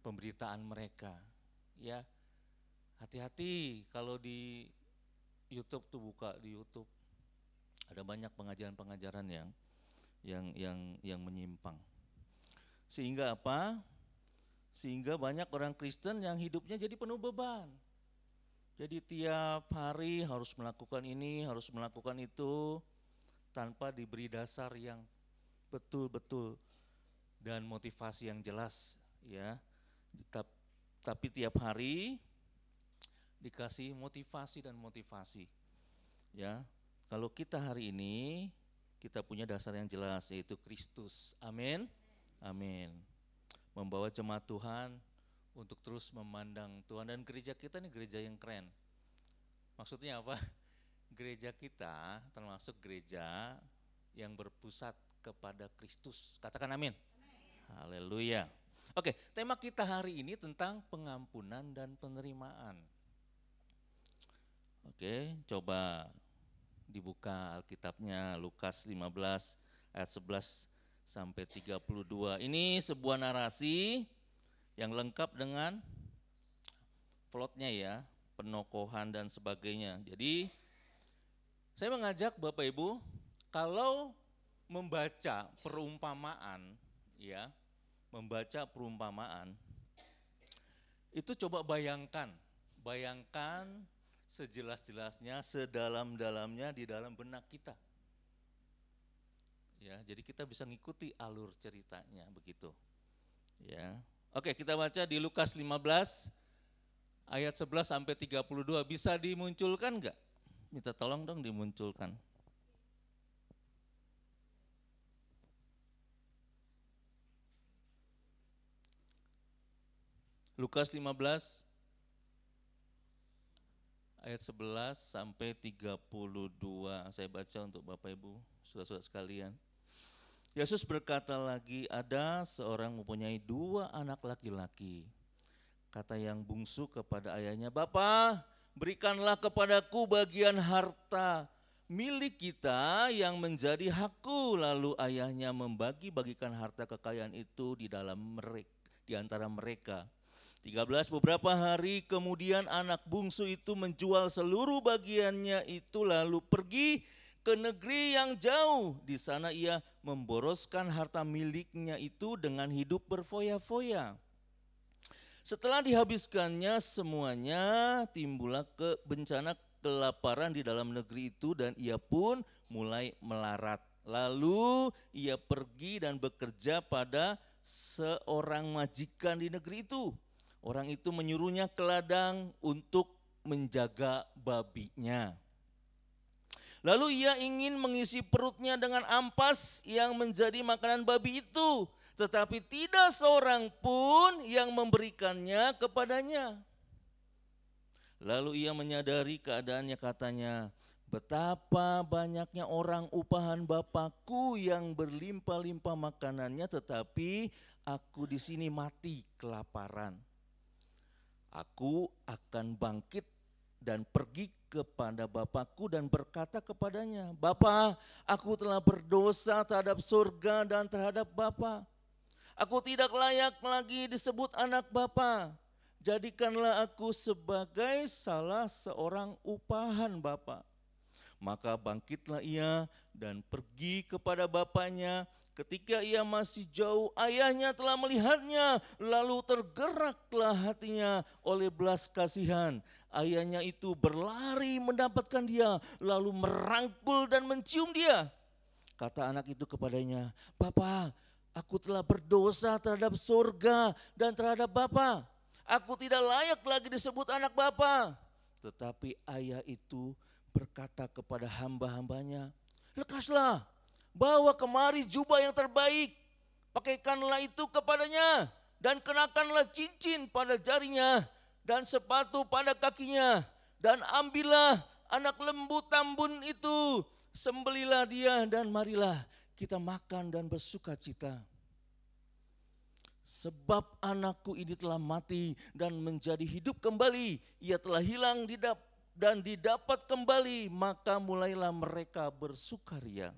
pemberitaan mereka. Ya, hati-hati kalau di YouTube tuh, buka di YouTube, ada banyak pengajaran-pengajaran yang menyimpang. Sehingga apa? Sehingga banyak orang Kristen yang hidupnya jadi penuh beban. Jadi tiap hari harus melakukan ini, harus melakukan itu, tanpa diberi dasar yang betul-betul dan motivasi yang jelas, ya. Tapi tiap hari dikasih motivasi dan motivasi, ya. Kalau kita hari ini kita punya dasar yang jelas, yaitu Kristus. Amin. Amin. Membawa jemaat Tuhan untuk terus memandang Tuhan, dan gereja kita ini gereja yang keren. Maksudnya apa? Gereja kita termasuk gereja yang berpusat kepada Kristus. Katakan amin. Haleluya. Oke, tema kita hari ini tentang pengampunan dan penerimaan. Oke, coba dibuka Alkitabnya, Lukas 15 ayat 11 sampai 32. Ini sebuah narasi yang lengkap dengan plotnya, ya, penokohan dan sebagainya. Jadi saya mengajak Bapak Ibu, kalau membaca perumpamaan, ya, membaca perumpamaan, itu coba bayangkan sejelas-jelasnya, sedalam-dalamnya di dalam benak kita. Ya, jadi kita bisa ngikuti alur ceritanya begitu. Ya. Oke, kita baca di Lukas 15 ayat 11 sampai 32. Bisa dimunculkan enggak? Minta tolong dong dimunculkan. Lukas 15 ayat 11 sampai 32. Saya baca untuk Bapak Ibu, saudara-saudara sekalian. Yesus berkata lagi, ada seorang mempunyai 2 anak laki-laki. Kata yang bungsu kepada ayahnya, Bapa, berikanlah kepadaku bagian harta milik kita yang menjadi hakku. Lalu ayahnya membagi-bagikan harta kekayaan itu di antara mereka. 13, beberapa hari kemudian anak bungsu itu menjual seluruh bagiannya itu lalu pergi ke negeri yang jauh. Di sana ia memboroskan harta miliknya itu dengan hidup berfoya-foya. Setelah dihabiskannya semuanya, timbullah bencana kelaparan di dalam negeri itu dan ia pun mulai melarat. Lalu ia pergi dan bekerja pada seorang majikan di negeri itu. Orang itu menyuruhnya ke ladang untuk menjaga babinya. Lalu ia ingin mengisi perutnya dengan ampas yang menjadi makanan babi itu, tetapi tidak seorang pun yang memberikannya kepadanya. Lalu ia menyadari keadaannya, katanya, betapa banyaknya orang upahan Bapakku yang berlimpah-limpah makanannya, tetapi aku di sini mati kelaparan. Aku akan bangkit dan pergi kepada Bapakku dan berkata kepadanya, Bapa, aku telah berdosa terhadap surga dan terhadap Bapa. Aku tidak layak lagi disebut anak Bapa. Jadikanlah aku sebagai salah seorang upahan Bapa. Maka bangkitlah ia dan pergi kepada bapaknya. Ketika ia masih jauh, ayahnya telah melihatnya, lalu tergeraklah hatinya oleh belas kasihan. Ayahnya itu berlari mendapatkan dia, lalu merangkul dan mencium dia. Kata anak itu kepadanya, Bapa, aku telah berdosa terhadap surga dan terhadap Bapa. Aku tidak layak lagi disebut anak Bapa. Tetapi ayah itu berkata kepada hamba-hambanya, lekaslah, bawa kemari jubah yang terbaik, pakaikanlah itu kepadanya, dan kenakanlah cincin pada jarinya, dan sepatu pada kakinya, dan ambillah anak lembu tambun itu, sembelilah dia, dan marilah kita makan dan bersuka cita. Sebab anakku ini telah mati dan menjadi hidup kembali, ia telah hilang dan didapat kembali, maka mulailah mereka bersukaria.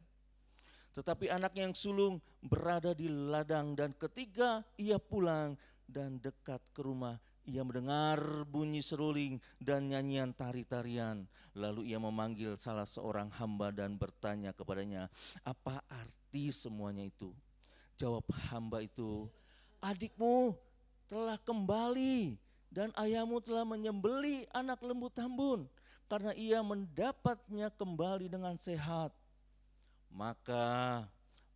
Tetapi anak yang sulung berada di ladang, dan ketika ia pulang dan dekat ke rumah, ia mendengar bunyi seruling dan nyanyian tari-tarian. Lalu ia memanggil salah seorang hamba dan bertanya kepadanya, apa arti semuanya itu? Jawab hamba itu, adikmu telah kembali dan ayahmu telah menyembelih anak lembu tambun karena ia mendapatnya kembali dengan sehat. Maka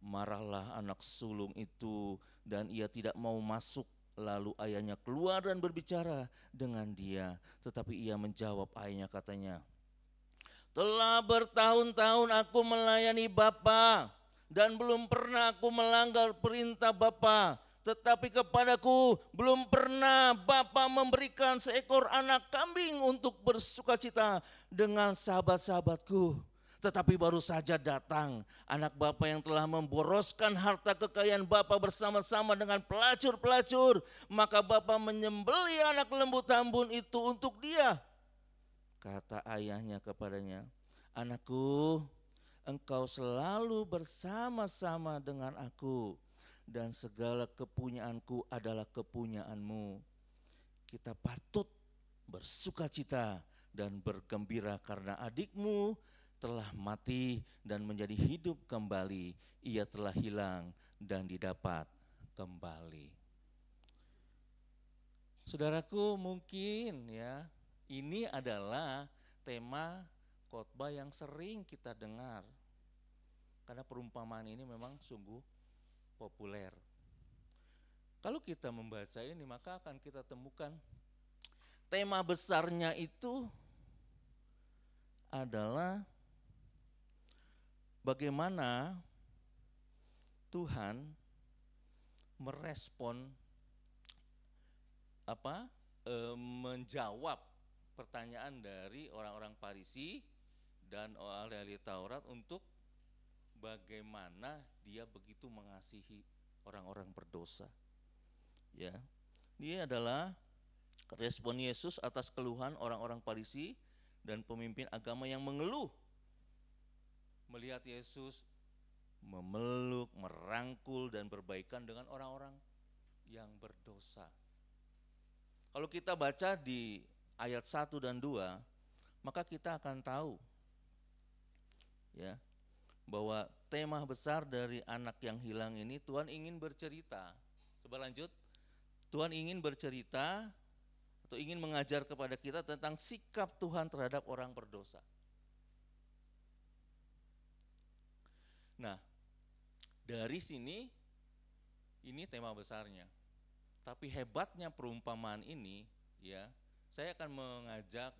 marahlah anak sulung itu dan ia tidak mau masuk. Lalu ayahnya keluar dan berbicara dengan dia. Tetapi ia menjawab ayahnya, katanya, telah bertahun-tahun aku melayani Bapa dan belum pernah aku melanggar perintah Bapa. Tetapi kepadaku belum pernah Bapa memberikan seekor anak kambing untuk bersukacita dengan sahabat-sahabatku. Tetapi baru saja datang anak Bapa yang telah memboroskan harta kekayaan Bapa bersama-sama dengan pelacur-pelacur. Maka Bapa menyembelih anak lembu tambun itu untuk dia. Kata ayahnya kepadanya, anakku, engkau selalu bersama-sama dengan aku, dan segala kepunyaanku adalah kepunyaanmu. Kita patut bersukacita dan bergembira karena adikmu telah mati dan menjadi hidup kembali. Ia telah hilang dan didapat kembali. Saudaraku, mungkin ya, ini adalah tema khotbah yang sering kita dengar. Karena perumpamaan ini memang sungguh populer. Kalau kita membaca ini, maka akan kita temukan tema besarnya itu adalah bagaimana Tuhan merespon menjawab pertanyaan dari orang-orang Farisi dan ahli-ahli Taurat untuk bagaimana dia begitu mengasihi orang-orang berdosa. Ya, ini adalah respon Yesus atas keluhan orang-orang Farisi dan pemimpin agama yang mengeluh melihat Yesus memeluk, merangkul dan berbaikan dengan orang-orang yang berdosa. Kalau kita baca di ayat 1 dan 2, maka kita akan tahu ya, bahwa tema besar dari anak yang hilang ini Tuhan ingin bercerita. Coba lanjut. Tuhan ingin bercerita atau ingin mengajar kepada kita tentang sikap Tuhan terhadap orang berdosa. Nah, dari sini ini tema besarnya. Tapi hebatnya perumpamaan ini, ya, saya akan mengajak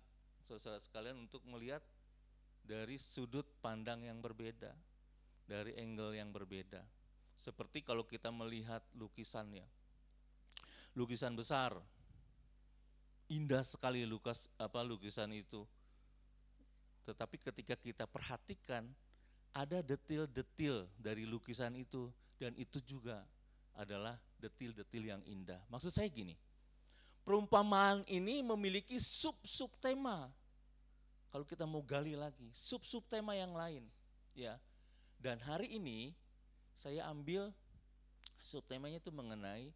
saudara sekalian untuk melihat dari sudut pandang yang berbeda, dari angle yang berbeda. Seperti kalau kita melihat lukisannya, lukisan besar, indah sekali lukisan itu. Tetapi ketika kita perhatikan, ada detil-detil dari lukisan itu, dan itu juga adalah detil-detil yang indah. Maksud saya gini, perumpamaan ini memiliki sub-sub tema. Kalau kita mau gali lagi, sub-sub tema yang lain, ya. Dan hari ini saya ambil subtemanya itu mengenai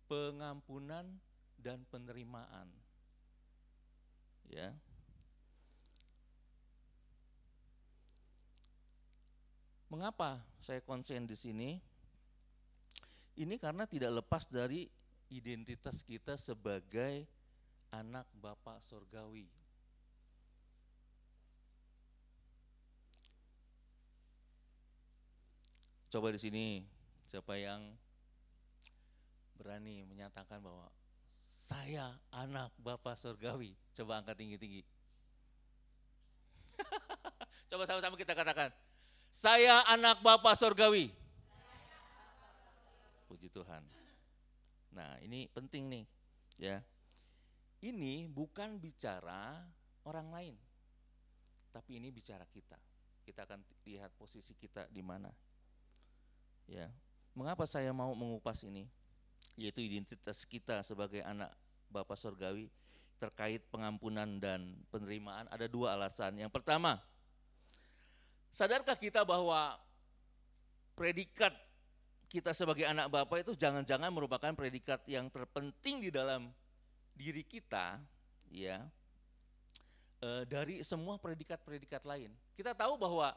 pengampunan dan penerimaan. Ya. Mengapa saya konsen di sini? Ini karena tidak lepas dari identitas kita sebagai anak Bapa Surgawi. Coba di sini siapa yang berani menyatakan bahwa saya anak Bapa Surgawi? Coba angkat tinggi-tinggi. Coba sama-sama kita katakan, saya anak Bapa Surgawi. Puji Tuhan. Nah, ini penting nih, ya. Ini bukan bicara orang lain, tapi ini bicara kita. Kita akan lihat posisi kita di mana. Ya. Mengapa saya mau mengupas ini? Yaitu identitas kita sebagai anak Bapa Surgawi terkait pengampunan dan penerimaan. Ada dua alasan. Yang pertama, sadarkah kita bahwa predikat kita sebagai anak Bapa itu jangan-jangan merupakan predikat yang terpenting di dalam diri kita, ya, dari semua predikat-predikat lain. Kita tahu bahwa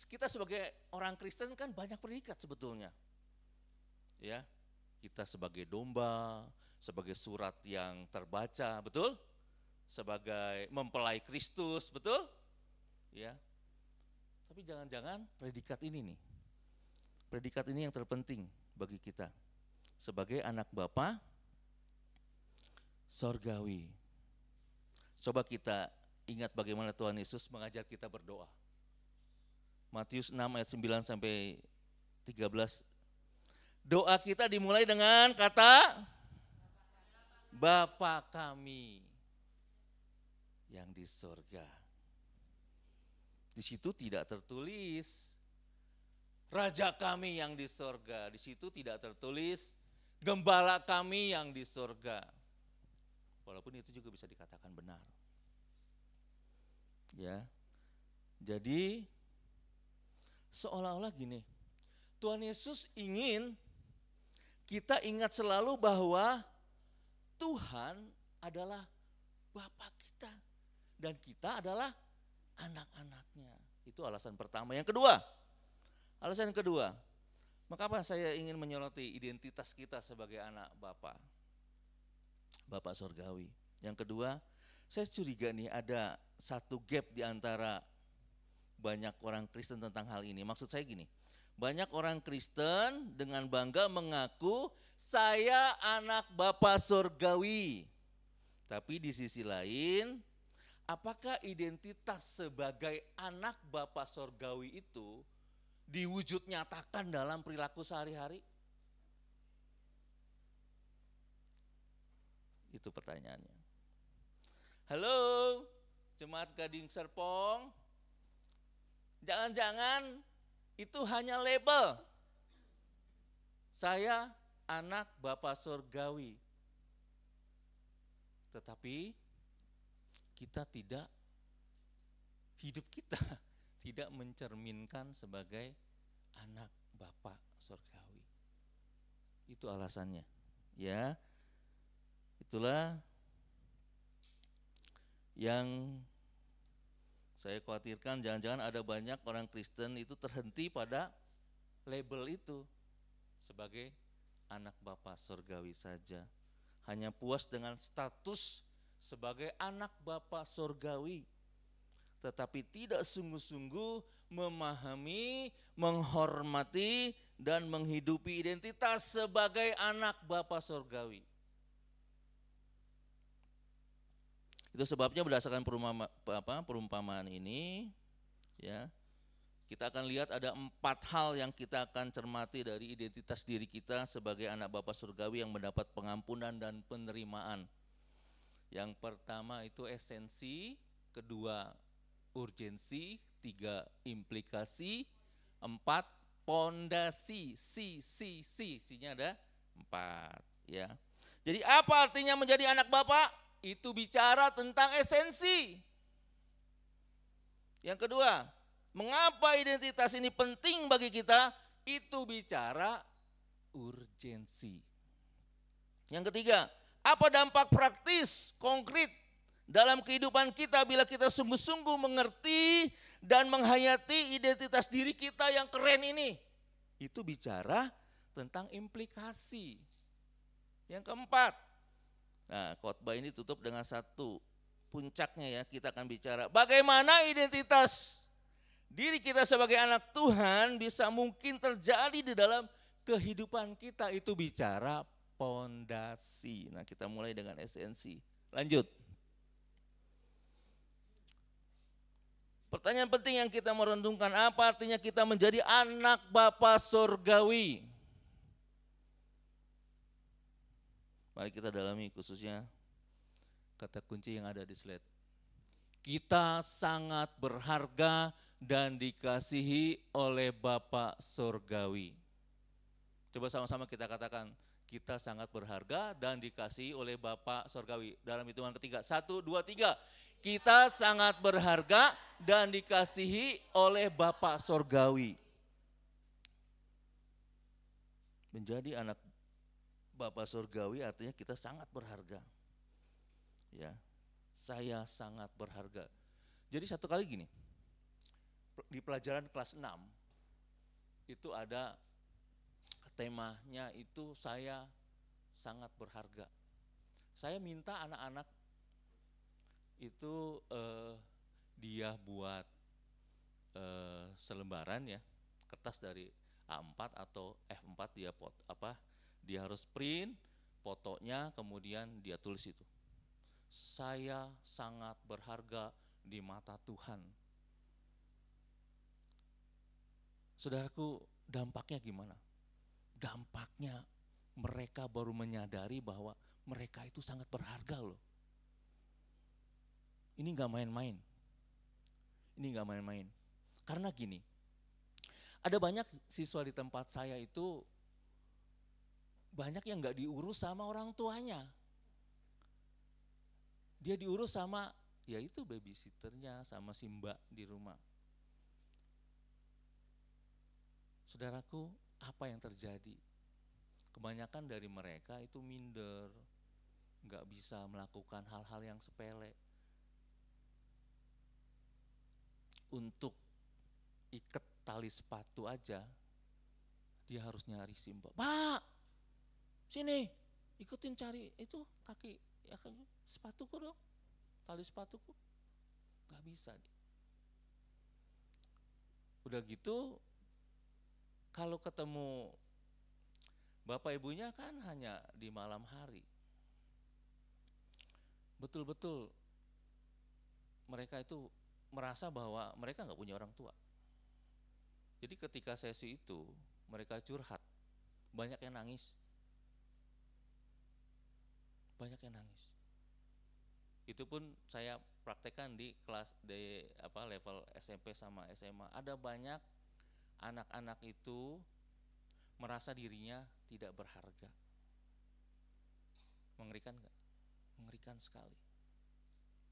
kita sebagai orang Kristen kan banyak predikat sebetulnya, ya. Kita sebagai domba, sebagai surat yang terbaca, betul? Sebagai mempelai Kristus, betul? Ya. Tapi jangan-jangan predikat ini nih, predikat ini yang terpenting bagi kita sebagai anak Bapa Surgawi. Coba kita ingat bagaimana Tuhan Yesus mengajar kita berdoa. Matius 6 ayat 9 sampai 13. Doa kita dimulai dengan kata Bapa kami yang di surga. Di situ tidak tertulis Raja kami yang di surga. Di situ tidak tertulis Gembala kami yang di surga. Walaupun itu juga bisa dikatakan benar. Ya. Jadi seolah-olah gini, Tuhan Yesus ingin kita ingat selalu bahwa Tuhan adalah Bapa kita dan kita adalah anak-anaknya. Itu alasan pertama. Yang kedua, alasan kedua, mengapa saya ingin menyoroti identitas kita sebagai anak Bapa Surgawi. Yang kedua, saya curiga nih ada satu gap di antara banyak orang Kristen tentang hal ini. Maksud saya gini, banyak orang Kristen dengan bangga mengaku saya anak Bapa Surgawi. Tapi di sisi lain, apakah identitas sebagai anak Bapa Surgawi itu diwujud nyatakan dalam perilaku sehari-hari? Itu pertanyaannya. Halo, Jemaat Gading Serpong. Jangan-jangan itu hanya label. Saya anak Bapa Surgawi. Tetapi kita tidak, hidup kita tidak mencerminkan sebagai anak Bapa Surgawi. Itu alasannya, ya. Itulah yang saya khawatirkan, jangan-jangan ada banyak orang Kristen itu terhenti pada label itu sebagai anak Bapa Surgawi saja. Hanya puas dengan status sebagai anak Bapa Surgawi, tetapi tidak sungguh-sungguh memahami, menghormati, dan menghidupi identitas sebagai anak Bapa Surgawi. Itu sebabnya berdasarkan perumpamaan ini, ya, kita akan lihat ada 4 hal yang kita akan cermati dari identitas diri kita sebagai anak Bapa Surgawi yang mendapat pengampunan dan penerimaan. Yang pertama itu esensi, kedua urgensi, 3 implikasi, 4 pondasi, C-nya ada 4, ya. Jadi apa artinya menjadi anak Bapa? Itu bicara tentang esensi. Yang kedua, mengapa identitas ini penting bagi kita? Itu bicara urgensi. Yang ketiga, apa dampak praktis, konkret dalam kehidupan kita bila kita sungguh-sungguh mengerti dan menghayati identitas diri kita yang keren ini? Itu bicara tentang implikasi. Yang keempat, nah, khotbah ini tutup dengan satu puncaknya, ya. Kita akan bicara bagaimana identitas diri kita sebagai anak Tuhan bisa mungkin terjadi di dalam kehidupan kita. Itu bicara pondasi. Nah, kita mulai dengan esensi. Lanjut. Pertanyaan penting yang kita merenungkan, apa artinya kita menjadi anak Bapa Surgawi? Mari kita dalami khususnya kata kunci yang ada di slide. Kita sangat berharga dan dikasihi oleh Bapa Surgawi. Coba sama-sama kita katakan, kita sangat berharga dan dikasihi oleh Bapa Surgawi. Dalam hitungan ketiga, 1, 2, 3. Kita sangat berharga dan dikasihi oleh Bapa Surgawi. Menjadi anak Bapa Surgawi artinya kita sangat berharga. Ya, saya sangat berharga. Jadi satu kali gini, di pelajaran kelas 6 itu ada temanya itu saya sangat berharga. Saya minta anak-anak itu dia buat selembaran, ya, kertas dari A4 atau F4, dia harus print fotonya, kemudian dia tulis itu. Saya sangat berharga di mata Tuhan. Saudaraku, dampaknya gimana? Dampaknya mereka baru menyadari bahwa mereka itu sangat berharga loh. Ini gak main-main. Ini gak main-main. Karena gini, ada banyak siswa di tempat saya itu banyak yang gak diurus sama orang tuanya. Dia diurus sama, yaitu babysitternya, sama si mbak di rumah. Saudaraku, apa yang terjadi? Kebanyakan dari mereka itu minder, gak bisa melakukan hal-hal yang sepele. Untuk ikat tali sepatu aja, dia harus nyari si mbak. Pak, sini, ikutin cari itu kaki, ya, sepatuku dong, tali sepatuku. Gak bisa. Udah gitu, kalau ketemu bapak ibunya kan hanya di malam hari. Betul-betul mereka itu merasa bahwa mereka gak punya orang tua. Jadi ketika sesi itu mereka curhat, banyak yang nangis. Banyak yang nangis. Itu pun saya praktekkan di kelas level SMP sama SMA. Ada banyak anak-anak itu merasa dirinya tidak berharga. Mengerikan enggak? Mengerikan sekali.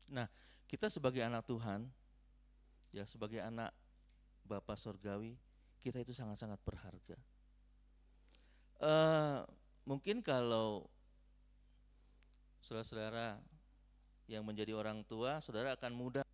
Nah, kita sebagai anak Tuhan, ya, sebagai anak Bapa Surgawi, kita itu sangat-sangat berharga. Mungkin kalau saudara-saudara yang menjadi orang tua, saudara akan mudah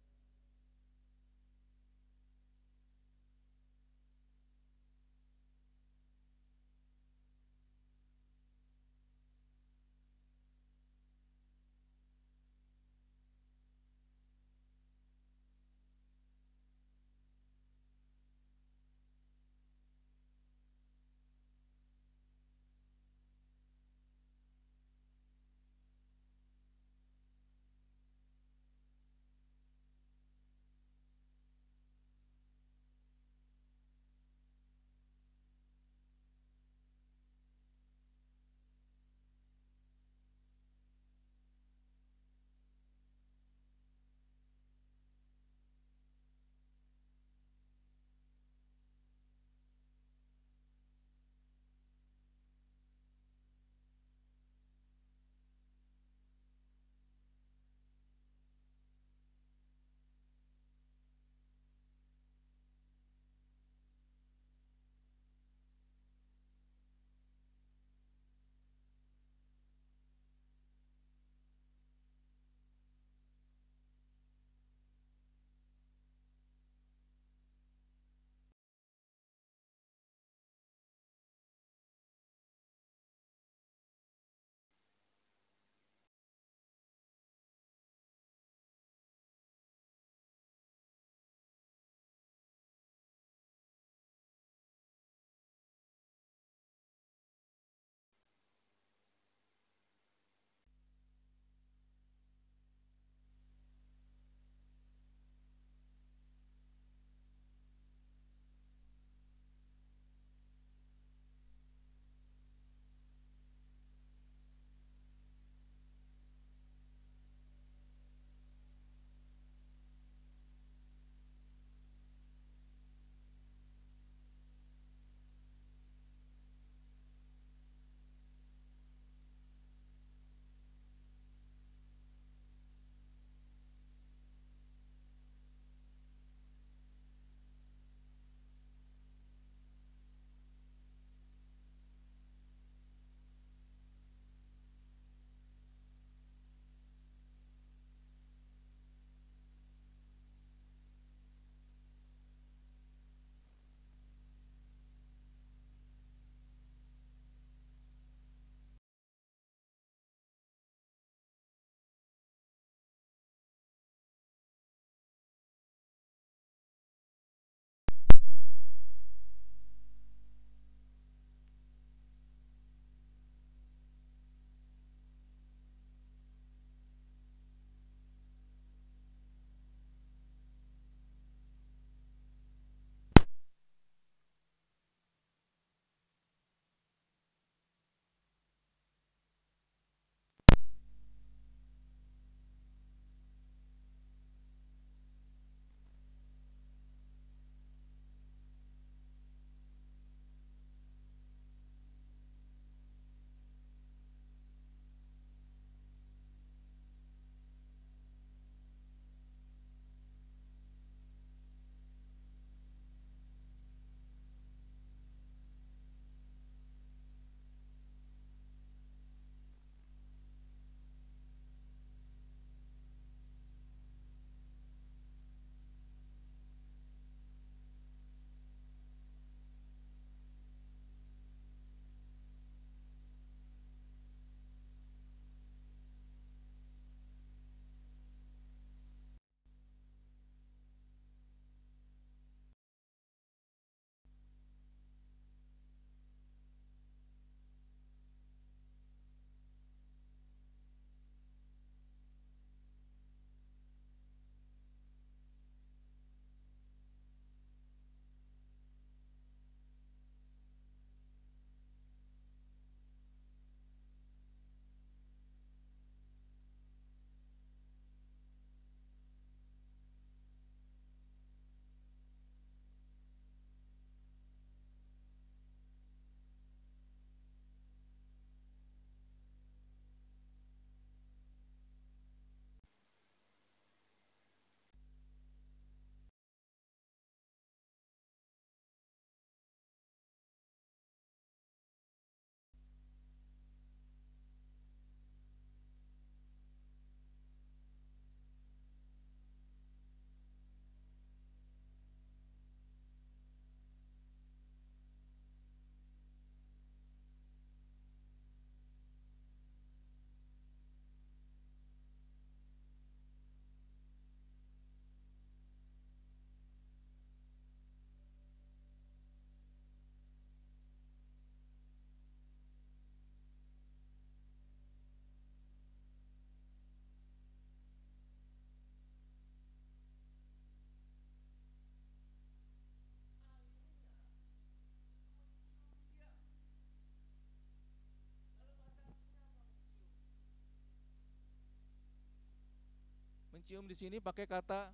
Mencium di sini pakai kata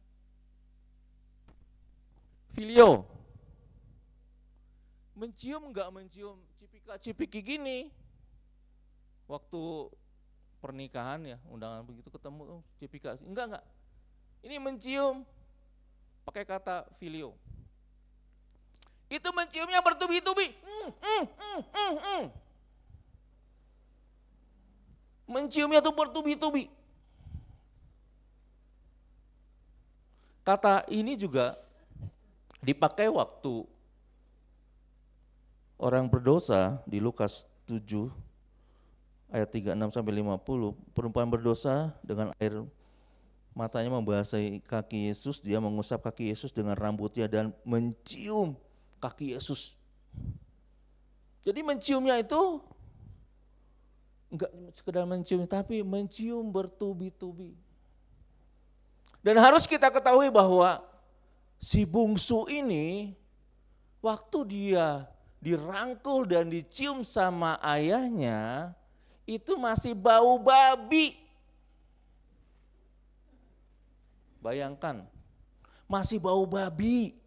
filio. Mencium enggak mencium cipika-cipiki gini. Waktu pernikahan ya, undangan begitu ketemu cipika, enggak. Ini mencium pakai kata filio. Itu menciumnya bertubi-tubi. Menciumnya tuh bertubi-tubi. Kata ini juga dipakai waktu orang berdosa di Lukas 7 ayat 36 sampai 50. Perempuan berdosa dengan air matanya membasahi kaki Yesus, dia mengusap kaki Yesus dengan rambutnya dan mencium kaki Yesus. Jadi menciumnya itu enggak sekedar mencium, tapi mencium bertubi-tubi. Dan harus kita ketahui bahwa si bungsu ini waktu dia dirangkul dan dicium sama ayahnya itu masih bau babi. Bayangkan, masih bau babi,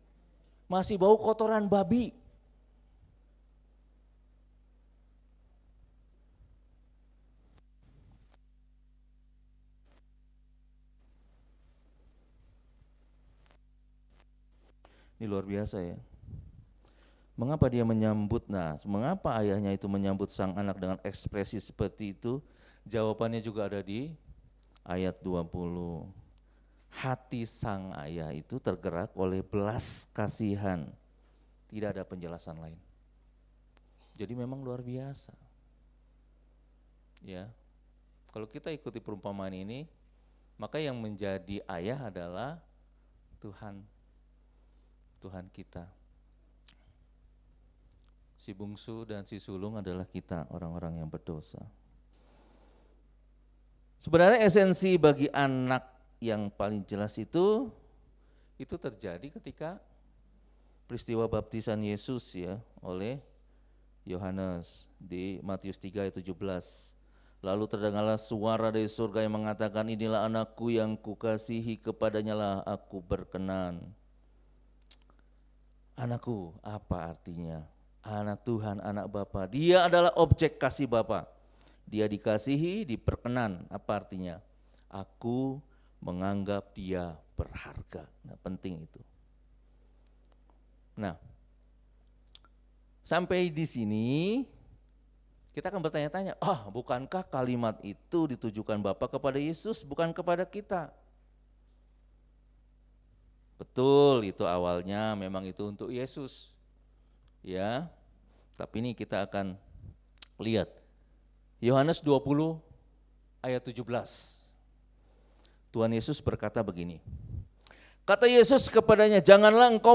masih bau kotoran babi. Ini luar biasa ya. Mengapa dia menyambut, mengapa ayahnya itu menyambut sang anak dengan ekspresi seperti itu? Jawabannya juga ada di ayat 20. Hati sang ayah itu tergerak oleh belas kasihan. Tidak ada penjelasan lain. Jadi memang luar biasa. Ya. Kalau kita ikuti perumpamaan ini, maka yang menjadi ayah adalah Tuhan kita. Si bungsu dan si sulung adalah kita, orang-orang yang berdosa. Sebenarnya esensi bagi anak yang paling jelas itu terjadi ketika peristiwa baptisan Yesus ya oleh Yohanes di Matius 3 ayat 17. Lalu terdengarlah suara dari surga yang mengatakan, inilah anakku yang kukasihi, kepadanya lah aku berkenan. Anakku, apa artinya? Anak Tuhan, anak Bapa. Dia adalah objek kasih Bapa. Dia dikasihi, diperkenan. Apa artinya? Aku menganggap dia berharga. Nah, penting itu. Nah, sampai di sini kita akan bertanya-tanya, bukankah kalimat itu ditujukan Bapa kepada Yesus, bukan kepada kita? Betul, itu awalnya memang itu untuk Yesus. Ya. Tapi ini kita akan lihat Yohanes 20 ayat 17. Tuhan Yesus berkata begini. Kata Yesus kepadanya, janganlah engkau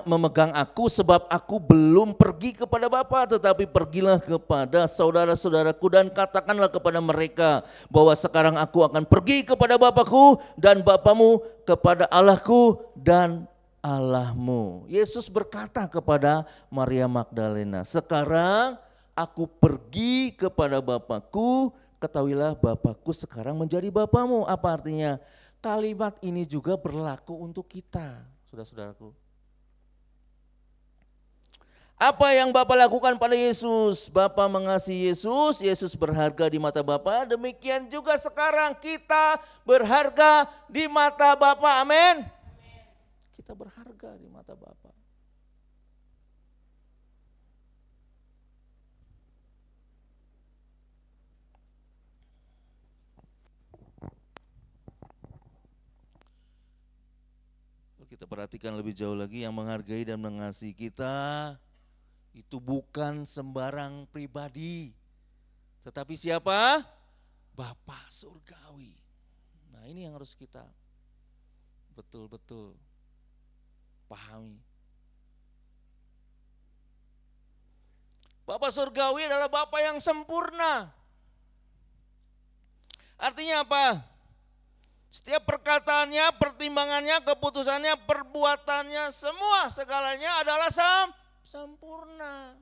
memegang aku sebab aku belum pergi kepada Bapa, tetapi pergilah kepada saudara-saudaraku dan katakanlah kepada mereka bahwa sekarang aku akan pergi kepada Bapakku dan Bapamu, kepada Allahku dan Allahmu. Yesus berkata kepada Maria Magdalena, sekarang aku pergi kepada Bapakku, ketahuilah Bapakku sekarang menjadi Bapamu. Apa artinya? Kalimat ini juga berlaku untuk kita, saudara-saudaraku. Apa yang Bapa lakukan pada Yesus? Bapa mengasihi Yesus, Yesus berharga di mata Bapa. Demikian juga sekarang kita berharga di mata Bapa. Amin. Kita berharga di mata Bapa. Kita perhatikan lebih jauh lagi, yang menghargai dan mengasihi kita itu bukan sembarang pribadi, tetapi siapa? Bapa surgawi. Nah, ini yang harus kita betul-betul pahami. Bapa surgawi adalah Bapa yang sempurna. Artinya apa? Setiap perkataannya, pertimbangannya, keputusannya, perbuatannya, semua segalanya adalah sempurna.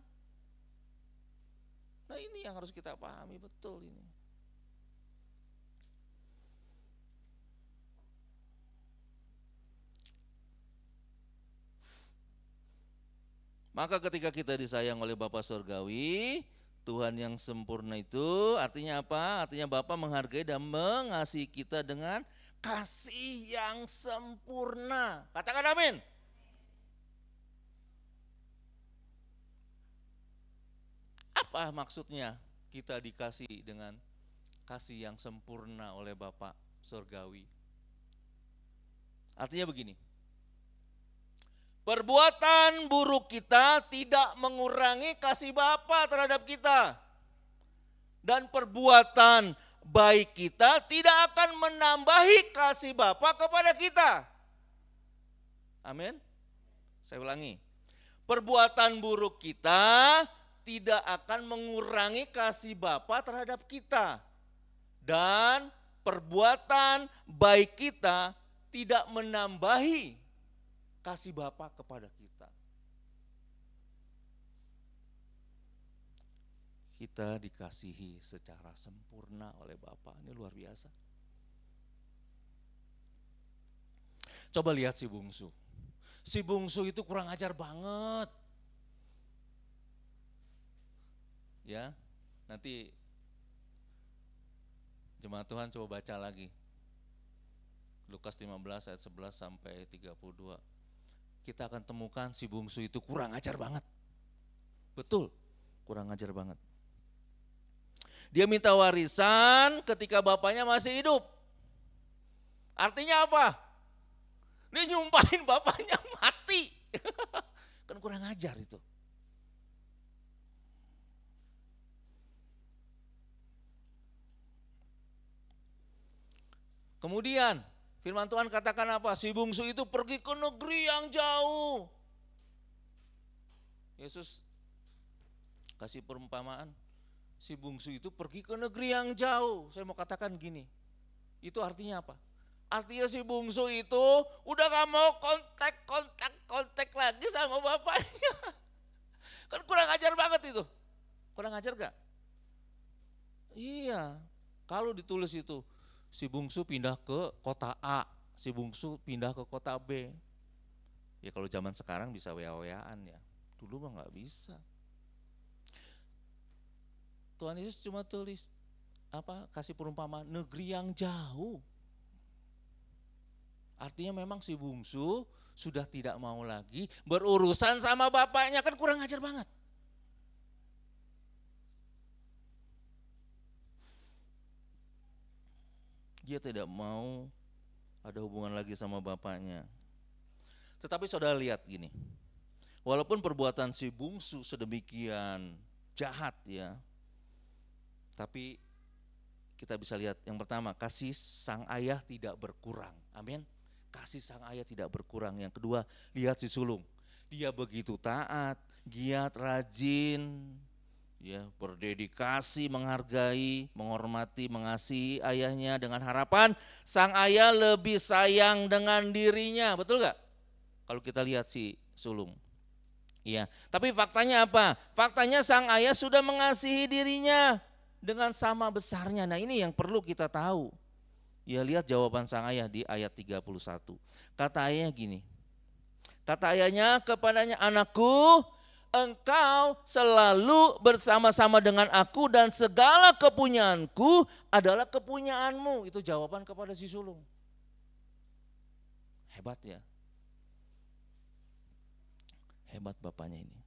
Nah, ini yang harus kita pahami betul ini. Maka ketika kita disayang oleh Bapa Surgawi, Tuhan yang sempurna itu artinya apa? Artinya Bapa menghargai dan mengasihi kita dengan kasih yang sempurna. Katakan amin. Apa maksudnya kita dikasih dengan kasih yang sempurna oleh Bapa Surgawi? Artinya begini. Perbuatan buruk kita tidak mengurangi kasih Bapa terhadap kita. Dan perbuatan baik kita tidak akan menambahi kasih Bapa kepada kita. Amin. Saya ulangi. Perbuatan buruk kita tidak akan mengurangi kasih Bapa terhadap kita. Dan perbuatan baik kita tidak menambahi kasih Bapa kepada kita. Kita dikasihi secara sempurna oleh Bapa. Ini luar biasa. Coba lihat si bungsu. Si bungsu itu kurang ajar banget. Ya, nanti jemaat Tuhan coba baca lagi. Lukas 15 ayat 11 sampai 32. Kita akan temukan si bungsu itu kurang ajar banget. Betul, kurang ajar banget. Dia minta warisan ketika bapaknya masih hidup. Artinya apa? Dia nyumpahin bapaknya mati. Kan kurang ajar itu. Kemudian firman Tuhan katakan apa? Si bungsu itu pergi ke negeri yang jauh. Yesus kasih perumpamaan. Si bungsu itu pergi ke negeri yang jauh. Saya mau katakan gini. Itu artinya apa? Artinya si bungsu itu udah gak mau kontak lagi sama bapaknya. Kan kurang ajar banget itu. Kurang ajar gak? Iya. Kalau ditulis itu. Si bungsu pindah ke kota A, si bungsu pindah ke kota B. Ya kalau zaman sekarang bisa WA-WA-an ya, dulu mah gak bisa. Tuhan Yesus cuma tulis, kasih perumpamaan negeri yang jauh. Artinya memang si bungsu sudah tidak mau lagi berurusan sama bapaknya, kan kurang ajar banget. Dia tidak mau ada hubungan lagi sama bapaknya. Tetapi saudara lihat gini, walaupun perbuatan si bungsu sedemikian jahat ya, tapi kita bisa lihat yang pertama, kasih sang ayah tidak berkurang. Amin. Kasih sang ayah tidak berkurang. Yang kedua, lihat si sulung. Dia begitu taat, giat, rajin, ya, berdedikasi, menghargai, menghormati, mengasihi ayahnya dengan harapan sang ayah lebih sayang dengan dirinya. Betul gak? Kalau kita lihat si sulung. Iya, tapi faktanya apa? Faktanya sang ayah sudah mengasihi dirinya dengan sama besarnya. Nah ini yang perlu kita tahu. Ya lihat jawaban sang ayah di ayat 31. Kata ayahnya gini. Kata ayahnya kepadanya, anakku, engkau selalu bersama-sama dengan aku dan segala kepunyaanku adalah kepunyaanmu. Itu jawaban kepada si sulung. Hebat ya. Hebat bapaknya ini.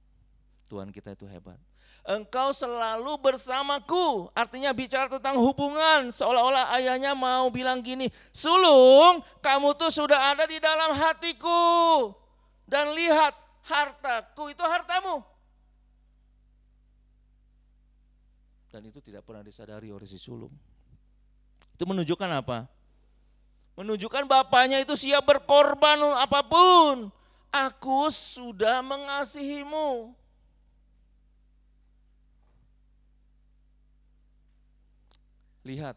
Tuhan kita itu hebat. Engkau selalu bersamaku. Artinya bicara tentang hubungan. Seolah-olah ayahnya mau bilang gini, sulung, kamu tuh sudah ada di dalam hatiku. Dan lihat, hartaku itu hartamu. Dan itu tidak pernah disadari oleh si sulung. Itu menunjukkan apa? Menunjukkan bapaknya itu siap berkorban apapun. Aku sudah mengasihimu. Lihat,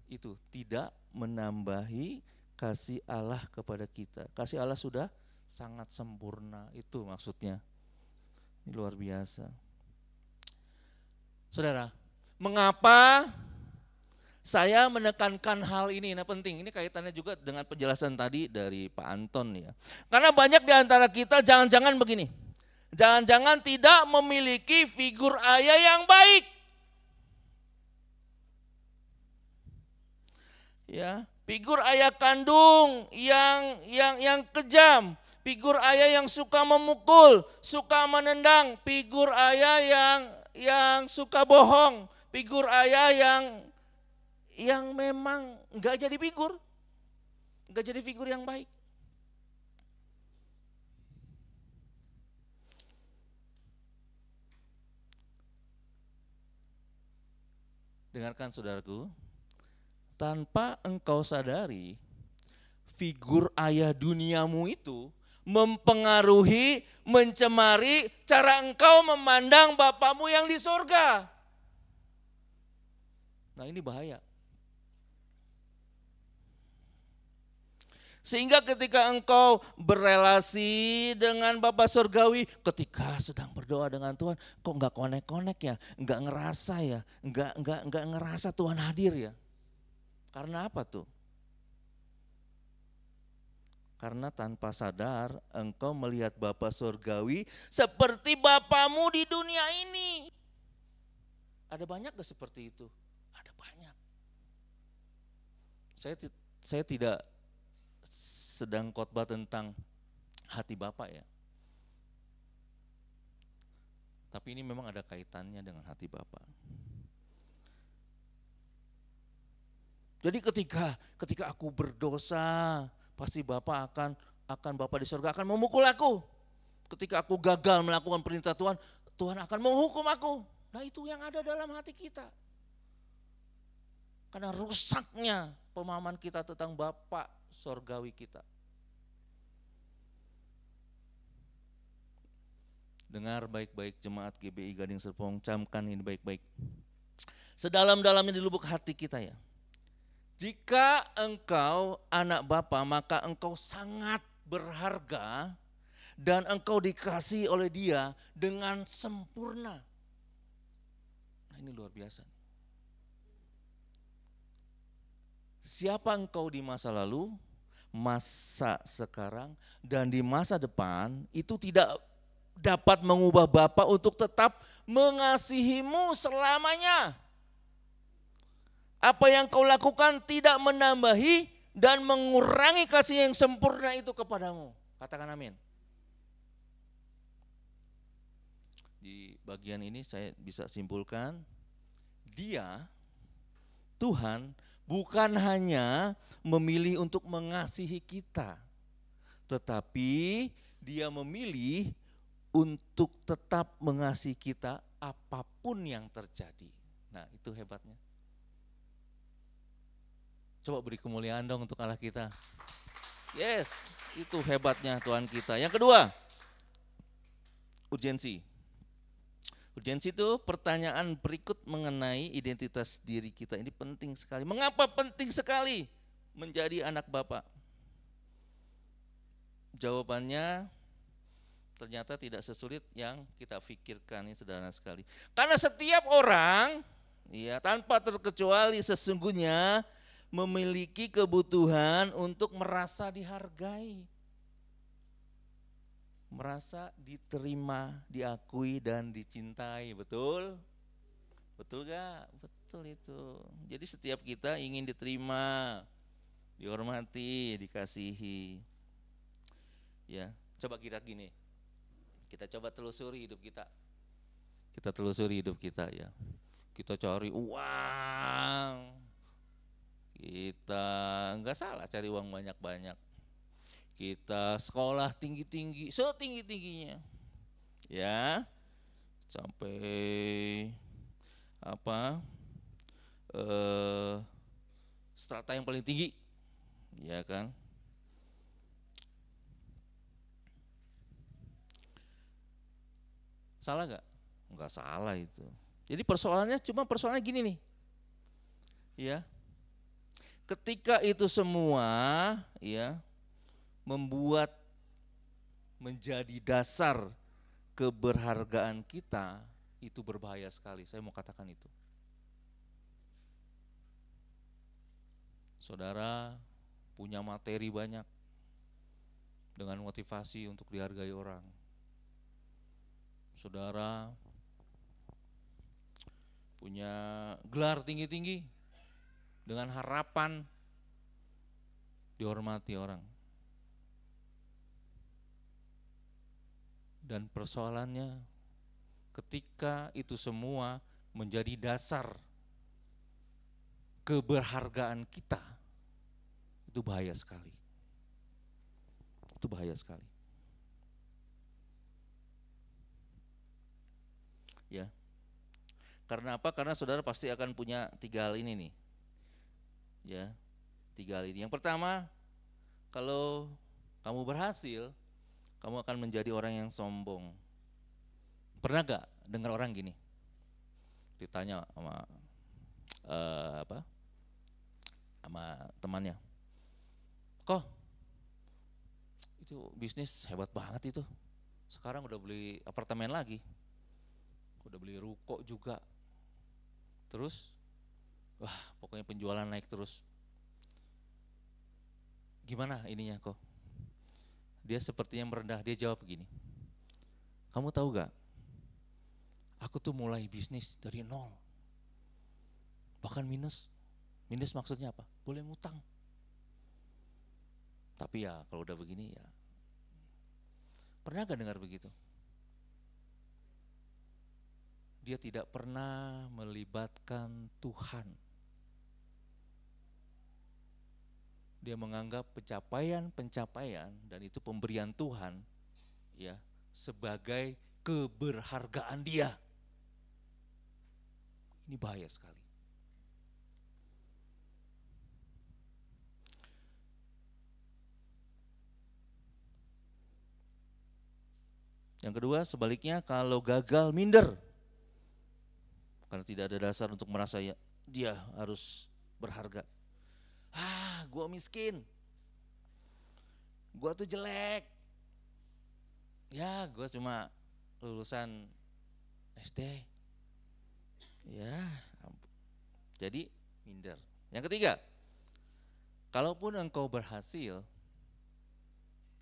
itu tidak menambahi kasih Allah kepada kita. Kasih Allah sudah sangat sempurna, itu maksudnya. Ini luar biasa. Saudara, mengapa saya menekankan hal ini? Nah penting, ini kaitannya juga dengan penjelasan tadi dari Pak Anton ya. Karena banyak di antara kita jangan-jangan begini. Jangan-jangan tidak memiliki figur ayah yang baik. Ya, figur ayah kandung yang kejam, figur ayah yang suka memukul, suka menendang, figur ayah yang suka bohong, figur ayah yang memang enggak jadi figur yang baik. Dengarkan saudaraku, tanpa engkau sadari, figur ayah duniamu itu mempengaruhi, mencemari cara engkau memandang Bapamu yang di surga. Nah, ini bahaya. Sehingga ketika engkau berelasi dengan Bapa Surgawi, ketika sedang berdoa dengan Tuhan, kok enggak konek-konek ya, enggak ngerasa ya, enggak ngerasa Tuhan hadir ya. Karena apa tuh? Karena tanpa sadar engkau melihat Bapa Surgawi seperti Bapamu di dunia ini. Ada banyak gak seperti itu? Ada banyak. Saya tidak sedang khotbah tentang hati Bapa ya. Tapi ini memang ada kaitannya dengan hati Bapa. Jadi ketika aku berdosa, pasti Bapa akan Bapa di surga akan memukul aku. Ketika aku gagal melakukan perintah Tuhan, Tuhan akan menghukum aku. Nah, itu yang ada dalam hati kita. Karena rusaknya pemahaman kita tentang Bapa Surgawi kita. Dengar baik-baik jemaat GBI Gading Serpong, camkan ini baik-baik. Sedalam-dalamnya di lubuk hati kita ya. Jika engkau anak Bapa, maka engkau sangat berharga dan engkau dikasihi oleh Dia dengan sempurna. Nah, ini luar biasa. Siapa engkau di masa lalu, masa sekarang, dan di masa depan itu tidak dapat mengubah Bapa untuk tetap mengasihimu selamanya. Apa yang kau lakukan tidak menambahi dan mengurangi kasih yang sempurna itu kepadamu. Katakan amin. Di bagian ini saya bisa simpulkan, Dia, Tuhan, bukan hanya memilih untuk mengasihi kita, tetapi Dia memilih untuk tetap mengasihi kita apapun yang terjadi. Nah, itu hebatnya. Coba beri kemuliaan dong untuk Allah kita. Yes, itu hebatnya Tuhan kita. Yang kedua, urgensi. Urgensi itu pertanyaan berikut mengenai identitas diri kita. Ini penting sekali. Mengapa penting sekali menjadi anak Bapa? Jawabannya ternyata tidak sesulit yang kita pikirkan, ini sederhana sekali. Karena setiap orang, ya, tanpa terkecuali sesungguhnya memiliki kebutuhan untuk merasa dihargai, merasa diterima, diakui dan dicintai. Betul? Betul gak? Betul itu. Jadi setiap kita ingin diterima, dihormati, dikasihi. Ya, coba kita gini. Kita coba telusuri hidup kita. Kita telusuri hidup kita ya. Kita cari uang. Kita enggak salah cari uang banyak-banyak. Kita sekolah tinggi-tinggi, setinggi-tingginya. Ya. Sampai strata yang paling tinggi. Ya kan? Salah enggak? Enggak salah itu. Jadi persoalannya gini nih. Ya. Ketika itu semua ya membuat menjadi dasar keberhargaan kita, itu berbahaya sekali. Saya mau katakan itu. Saudara punya materi banyak dengan motivasi untuk dihargai orang. saudara punya gelar tinggi-tinggi dengan harapan dihormati orang. Dan persoalannya ketika itu semua menjadi dasar keberhargaan kita, itu bahaya sekali. Itu bahaya sekali. Ya. Karena apa? Karena saudara pasti akan punya 3 hal ini nih. Ya. 3 hal ini. Yang pertama, kalau kamu berhasil, kamu akan menjadi orang yang sombong. Pernah gak dengar orang gini? Ditanya sama sama temannya, kok itu bisnis hebat banget itu, sekarang udah beli apartemen lagi, udah beli ruko juga, terus wah pokoknya penjualan naik terus. Gimana ininya kok? Dia sepertinya merendah, dia jawab begini, kamu tahu gak, aku tuh mulai bisnis dari nol, bahkan minus. Minus maksudnya apa? Boleh ngutang. Tapi ya kalau udah begini ya, pernah gak dengar begitu? Dia tidak pernah melibatkan Tuhan. Dia menganggap pencapaian dan itu pemberian Tuhan ya sebagai keberhargaan dia. Ini bahaya sekali. Yang kedua, sebaliknya kalau gagal minder. Karena tidak ada dasar untuk merasa ya, dia harus berharga. Gue miskin. Gue tuh jelek. Ya, gue cuma lulusan SD. Ya, jadi minder. Yang ketiga, kalaupun engkau berhasil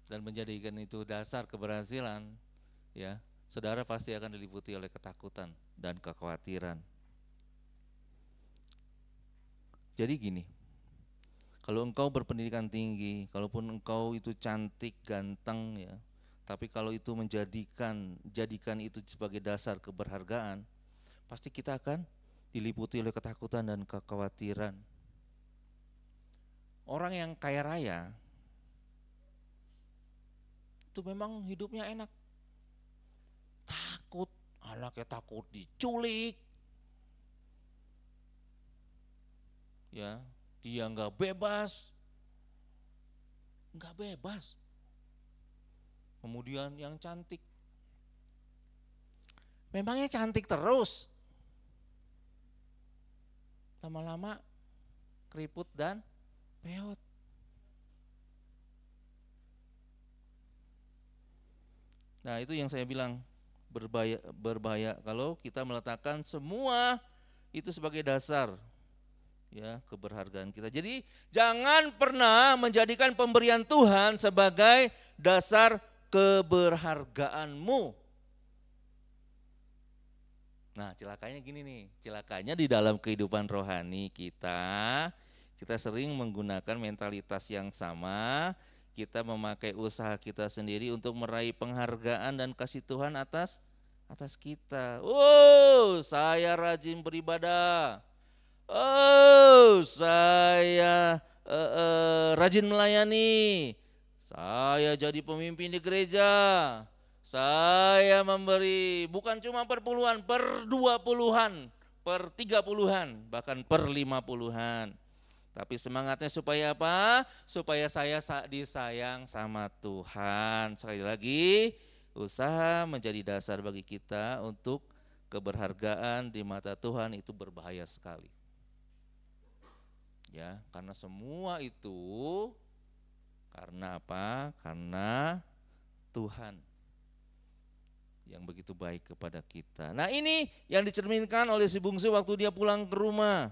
dan menjadikan itu dasar keberhasilan, ya, saudara pasti akan diliputi oleh ketakutan dan kekhawatiran. Jadi gini, kalau engkau berpendidikan tinggi, kalaupun engkau itu cantik, ganteng ya, tapi kalau itu jadikan itu sebagai dasar keberhargaan, pasti kita akan diliputi oleh ketakutan dan kekhawatiran. Orang yang kaya raya itu memang hidupnya enak. Takut, anaknya takut diculik. Ya, dia enggak bebas. Enggak bebas. Kemudian yang cantik. Memangnya cantik terus. Lama-lama keriput dan peot. Nah, itu yang saya bilang berbahaya kalau kita meletakkan semua itu sebagai dasar ya keberhargaan kita. Jadi jangan pernah menjadikan pemberian Tuhan sebagai dasar keberhargaanmu. Nah, celakanya gini nih, celakanya di dalam kehidupan rohani kita sering menggunakan mentalitas yang sama. Kita memakai usaha kita sendiri untuk meraih penghargaan dan kasih Tuhan atas kita. Oh, saya rajin beribadah. Oh, saya rajin melayani. Saya jadi pemimpin di gereja. Saya memberi bukan cuma per puluhan, per 20-an, per 30-an, bahkan per 50-an. Tapi semangatnya supaya apa? Supaya saya disayang sama Tuhan. Sekali lagi, usaha menjadi dasar bagi kita untuk keberhargaan di mata Tuhan itu berbahaya sekali. Ya, karena semua itu karena apa? Karena Tuhan yang begitu baik kepada kita. Nah, ini yang dicerminkan oleh si bungsu waktu dia pulang ke rumah.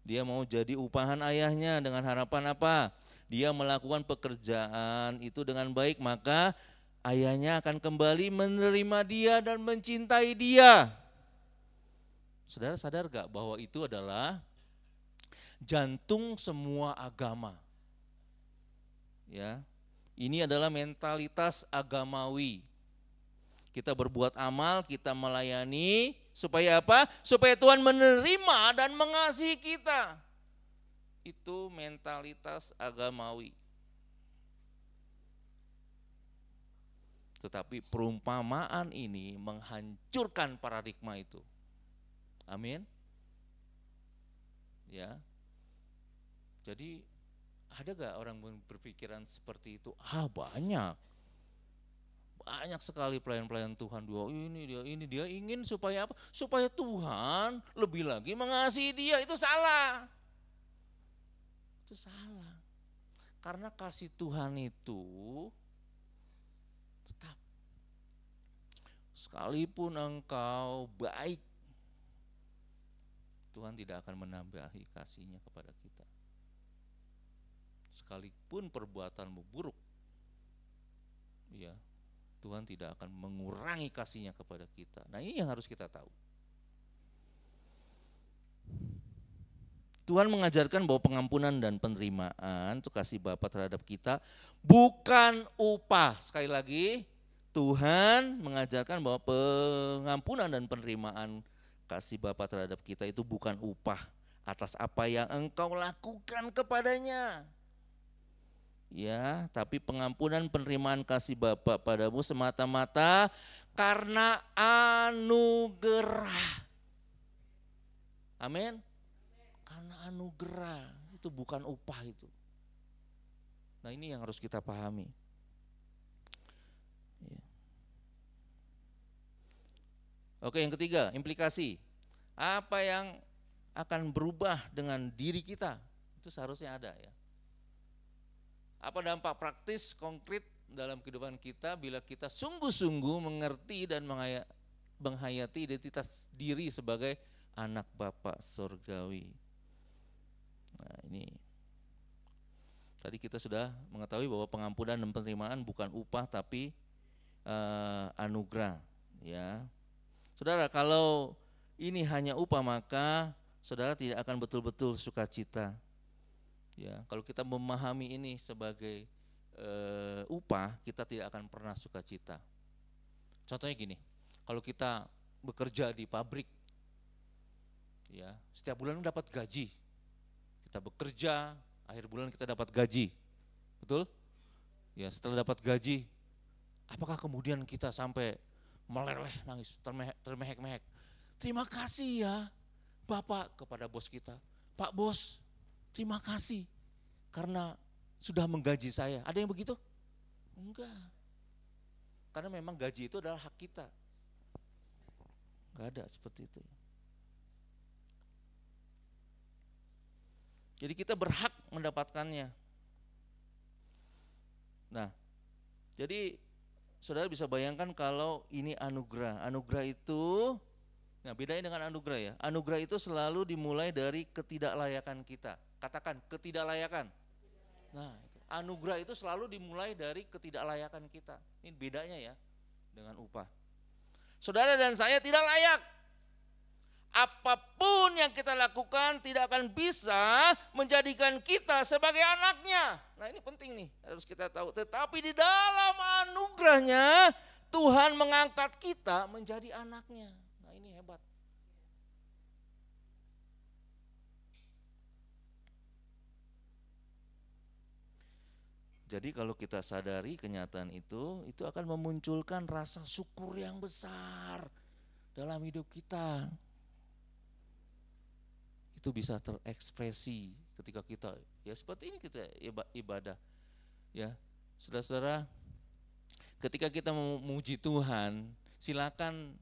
Dia mau jadi upahan ayahnya dengan harapan apa? Dia melakukan pekerjaan itu dengan baik, maka ayahnya akan kembali menerima dia dan mencintai dia. Saudara sadar gak bahwa itu adalah jantung semua agama? Ya, ini adalah mentalitas agamawi. Kita berbuat amal, kita melayani, supaya apa? Supaya Tuhan menerima dan mengasihi kita. Itu mentalitas agamawi. Tetapi perumpamaan ini menghancurkan paradigma itu. Amin. Ya. Jadi ada gak orang berpikiran seperti itu? Banyak. Banyak sekali pelayan-pelayan Tuhan, dia ingin supaya apa? Supaya Tuhan lebih lagi mengasihi dia. Itu salah. Itu salah. Karena kasih Tuhan itu tetap. Sekalipun engkau baik, Tuhan tidak akan menambahi kasih-Nya kepada kita. Sekalipun perbuatanmu buruk, ya, Tuhan tidak akan mengurangi kasih-Nya kepada kita. Nah, ini yang harus kita tahu. Tuhan mengajarkan bahwa pengampunan dan penerimaan itu kasih Bapa terhadap kita bukan upah. Sekali lagi, Tuhan mengajarkan bahwa pengampunan dan penerimaan kasih Bapa terhadap kita itu bukan upah atas apa yang engkau lakukan kepadanya. Ya, tapi pengampunan penerimaan kasih Bapa padamu semata-mata karena anugerah. Amin. Karena anugerah, itu bukan upah itu. Nah, ini yang harus kita pahami. Ya. Oke, yang ketiga, implikasi. Apa yang akan berubah dengan diri kita? Itu seharusnya ada ya. Apa dampak praktis, konkret dalam kehidupan kita bila kita sungguh-sungguh mengerti dan menghayati identitas diri sebagai anak Bapa surgawi. Nah, ini tadi kita sudah mengetahui bahwa pengampunan dan penerimaan bukan upah tapi anugerah. Ya, saudara, kalau ini hanya upah maka saudara tidak akan betul-betul sukacita. Ya, kalau kita memahami ini sebagai upah, kita tidak akan pernah sukacita. Contohnya gini, kalau kita bekerja di pabrik, ya, setiap bulan dapat gaji. Kita bekerja, akhir bulan kita dapat gaji, betul? Ya, setelah dapat gaji, apakah kemudian kita sampai meleleh, nangis, termehek-mehek? Terima kasih ya Bapak kepada bos kita. Pak Bos, terima kasih karena sudah menggaji saya. Ada yang begitu? Enggak. Karena memang gaji itu adalah hak kita. Enggak ada seperti itu. Jadi kita berhak mendapatkannya. Nah, jadi saudara bisa bayangkan kalau ini anugerah. Anugerah itu, nah bedanya dengan anugerah ya. Anugerah itu selalu dimulai dari ketidaklayakan kita. Katakan ketidaklayakan. Nah, anugerah itu selalu dimulai dari ketidaklayakan kita. Ini bedanya ya dengan upah. Saudara dan saya tidak layak. Apapun yang kita lakukan tidak akan bisa menjadikan kita sebagai anaknya. Nah, ini penting nih, harus kita tahu. Tetapi di dalam anugerahnya Tuhan mengangkat kita menjadi anaknya. Nah, ini hebat. Jadi kalau kita sadari kenyataan itu akan memunculkan rasa syukur yang besar dalam hidup kita. Itu bisa terekspresi ketika kita ya seperti ini kita ibadah. Ya, saudara-saudara, ketika kita memuji Tuhan, silakan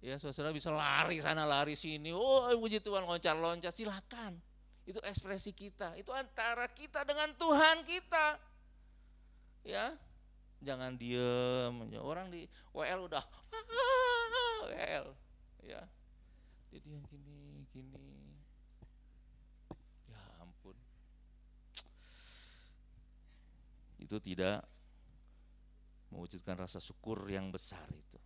ya saudara bisa lari sana lari sini, oh puji Tuhan, loncat-loncat, silakan. Itu ekspresi kita, itu antara kita dengan Tuhan kita. Ya, jangan diem. Orang di WL udah WL, ya. Jadi yang gini. Ya ampun. Itu tidak mewujudkan rasa syukur yang besar itu.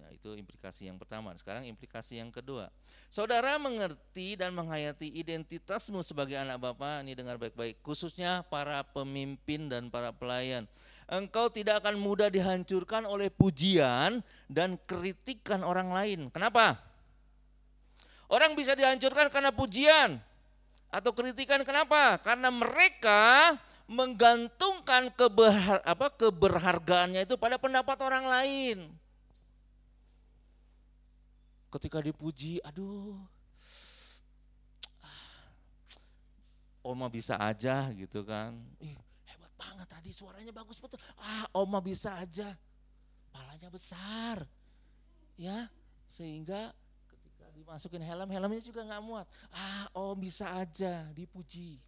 Ya, itu implikasi yang pertama. Sekarang implikasi yang kedua. Saudara mengerti dan menghayati identitasmu sebagai anak Bapa, ini dengar baik-baik, khususnya para pemimpin dan para pelayan. Engkau tidak akan mudah dihancurkan oleh pujian dan kritikan orang lain. Kenapa? Orang bisa dihancurkan karena pujian atau kritikan, kenapa? Karena mereka menggantungkan keberhargaannya itu pada pendapat orang lain. Ketika dipuji, aduh, Oma bisa aja gitu kan. Ih, hebat banget tadi, suaranya bagus betul. Oma bisa aja, palanya besar. Ya, sehingga ketika dimasukin helmnya juga nggak muat. Om bisa aja, dipuji.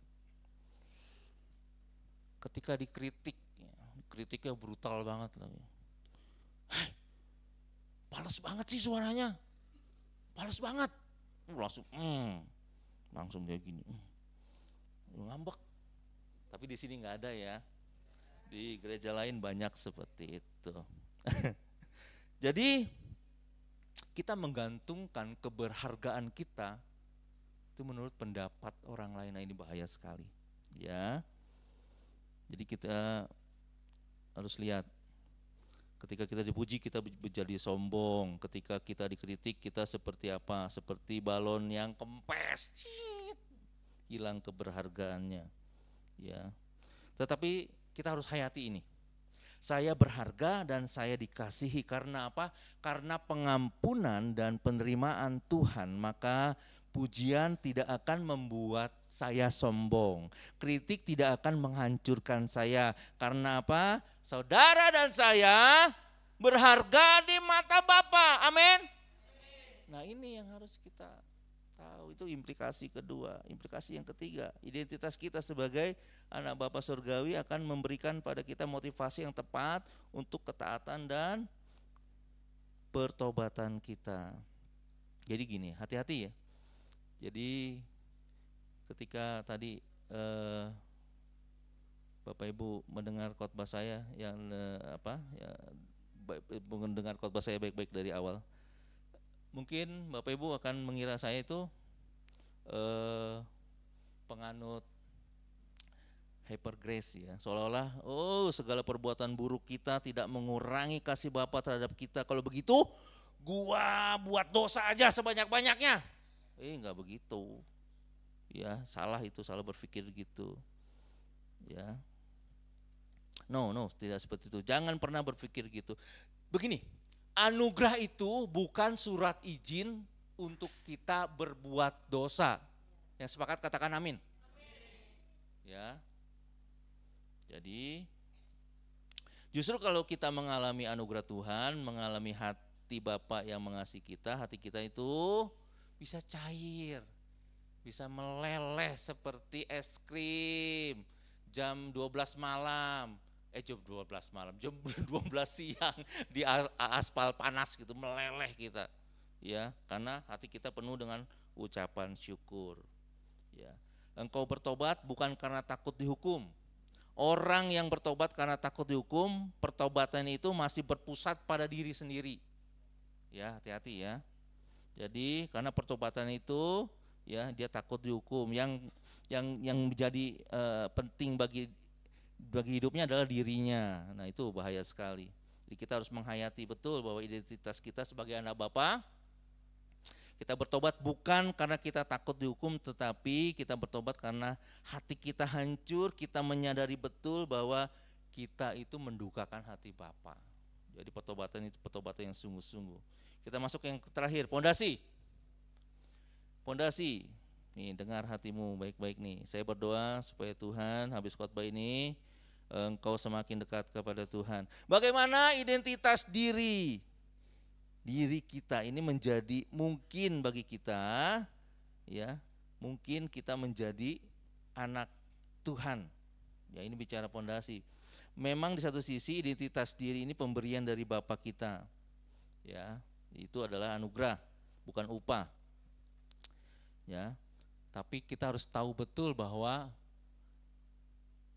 Ketika dikritik, kritiknya brutal banget lagi. Pales banget sih suaranya. Pales banget, langsung dia gini, ngambek. Tapi di sini nggak ada ya, di gereja lain banyak seperti itu. Jadi kita menggantungkan keberhargaan kita itu menurut pendapat orang lain. Nah, ini bahaya sekali, ya. Jadi kita harus lihat. Ketika kita dipuji kita menjadi sombong, ketika kita dikritik kita seperti apa? Seperti balon yang kempes, hilang keberhargaannya. Ya. Tetapi kita harus hayati ini. Saya berharga dan saya dikasihi karena apa? Karena pengampunan dan penerimaan Tuhan, maka pujian tidak akan membuat saya sombong. Kritik tidak akan menghancurkan saya. Karena apa? Saudara dan saya berharga di mata Bapa. Amin. Nah, ini yang harus kita tahu. Itu implikasi kedua. Implikasi yang ketiga, identitas kita sebagai anak Bapa surgawi akan memberikan pada kita motivasi yang tepat untuk ketaatan dan pertobatan kita. Jadi gini, hati-hati ya. Jadi ketika tadi Bapak Ibu mendengar khotbah saya yang mendengar khotbah saya baik-baik dari awal, mungkin Bapak Ibu akan mengira saya itu penganut hyper grace ya, seolah-olah segala perbuatan buruk kita tidak mengurangi kasih Bapa terhadap kita. Kalau begitu, gua buat dosa aja sebanyak-banyaknya. Enggak begitu. Ya, salah itu, salah berpikir gitu. Ya. No, tidak seperti itu. Jangan pernah berpikir gitu. Begini, anugerah itu bukan surat izin untuk kita berbuat dosa. Yang sepakat katakan amin. Ya. Jadi justru kalau kita mengalami anugerah Tuhan, mengalami hati Bapa yang mengasihi kita, hati kita itu bisa cair, bisa meleleh seperti es krim jam 12 malam, jam 12 siang di aspal panas gitu, meleleh kita. Ya, karena hati kita penuh dengan ucapan syukur. Ya. Engkau bertobat bukan karena takut dihukum. Orang yang bertobat karena takut dihukum, pertobatan itu masih berpusat pada diri sendiri. Ya, hati-hati ya. Jadi karena pertobatan itu ya dia takut dihukum. Yang menjadi penting bagi hidupnya adalah dirinya. Nah, itu bahaya sekali. Jadi kita harus menghayati betul bahwa identitas kita sebagai anak Bapa, kita bertobat bukan karena kita takut dihukum, tetapi kita bertobat karena hati kita hancur, kita menyadari betul bahwa kita itu mendukakan hati Bapa. Jadi pertobatan itu pertobatan yang sungguh-sungguh. Kita masuk yang terakhir, pondasi. Pondasi. Nih, dengar hatimu baik-baik nih. Saya berdoa supaya Tuhan habis khotbah ini engkau semakin dekat kepada Tuhan. Bagaimana identitas diri kita ini menjadi mungkin bagi kita ya, mungkin kita menjadi anak Tuhan. Ya, ini bicara pondasi. Memang di satu sisi identitas diri ini pemberian dari Bapa kita. Ya, itu adalah anugerah, bukan upah. Ya. Tapi kita harus tahu betul bahwa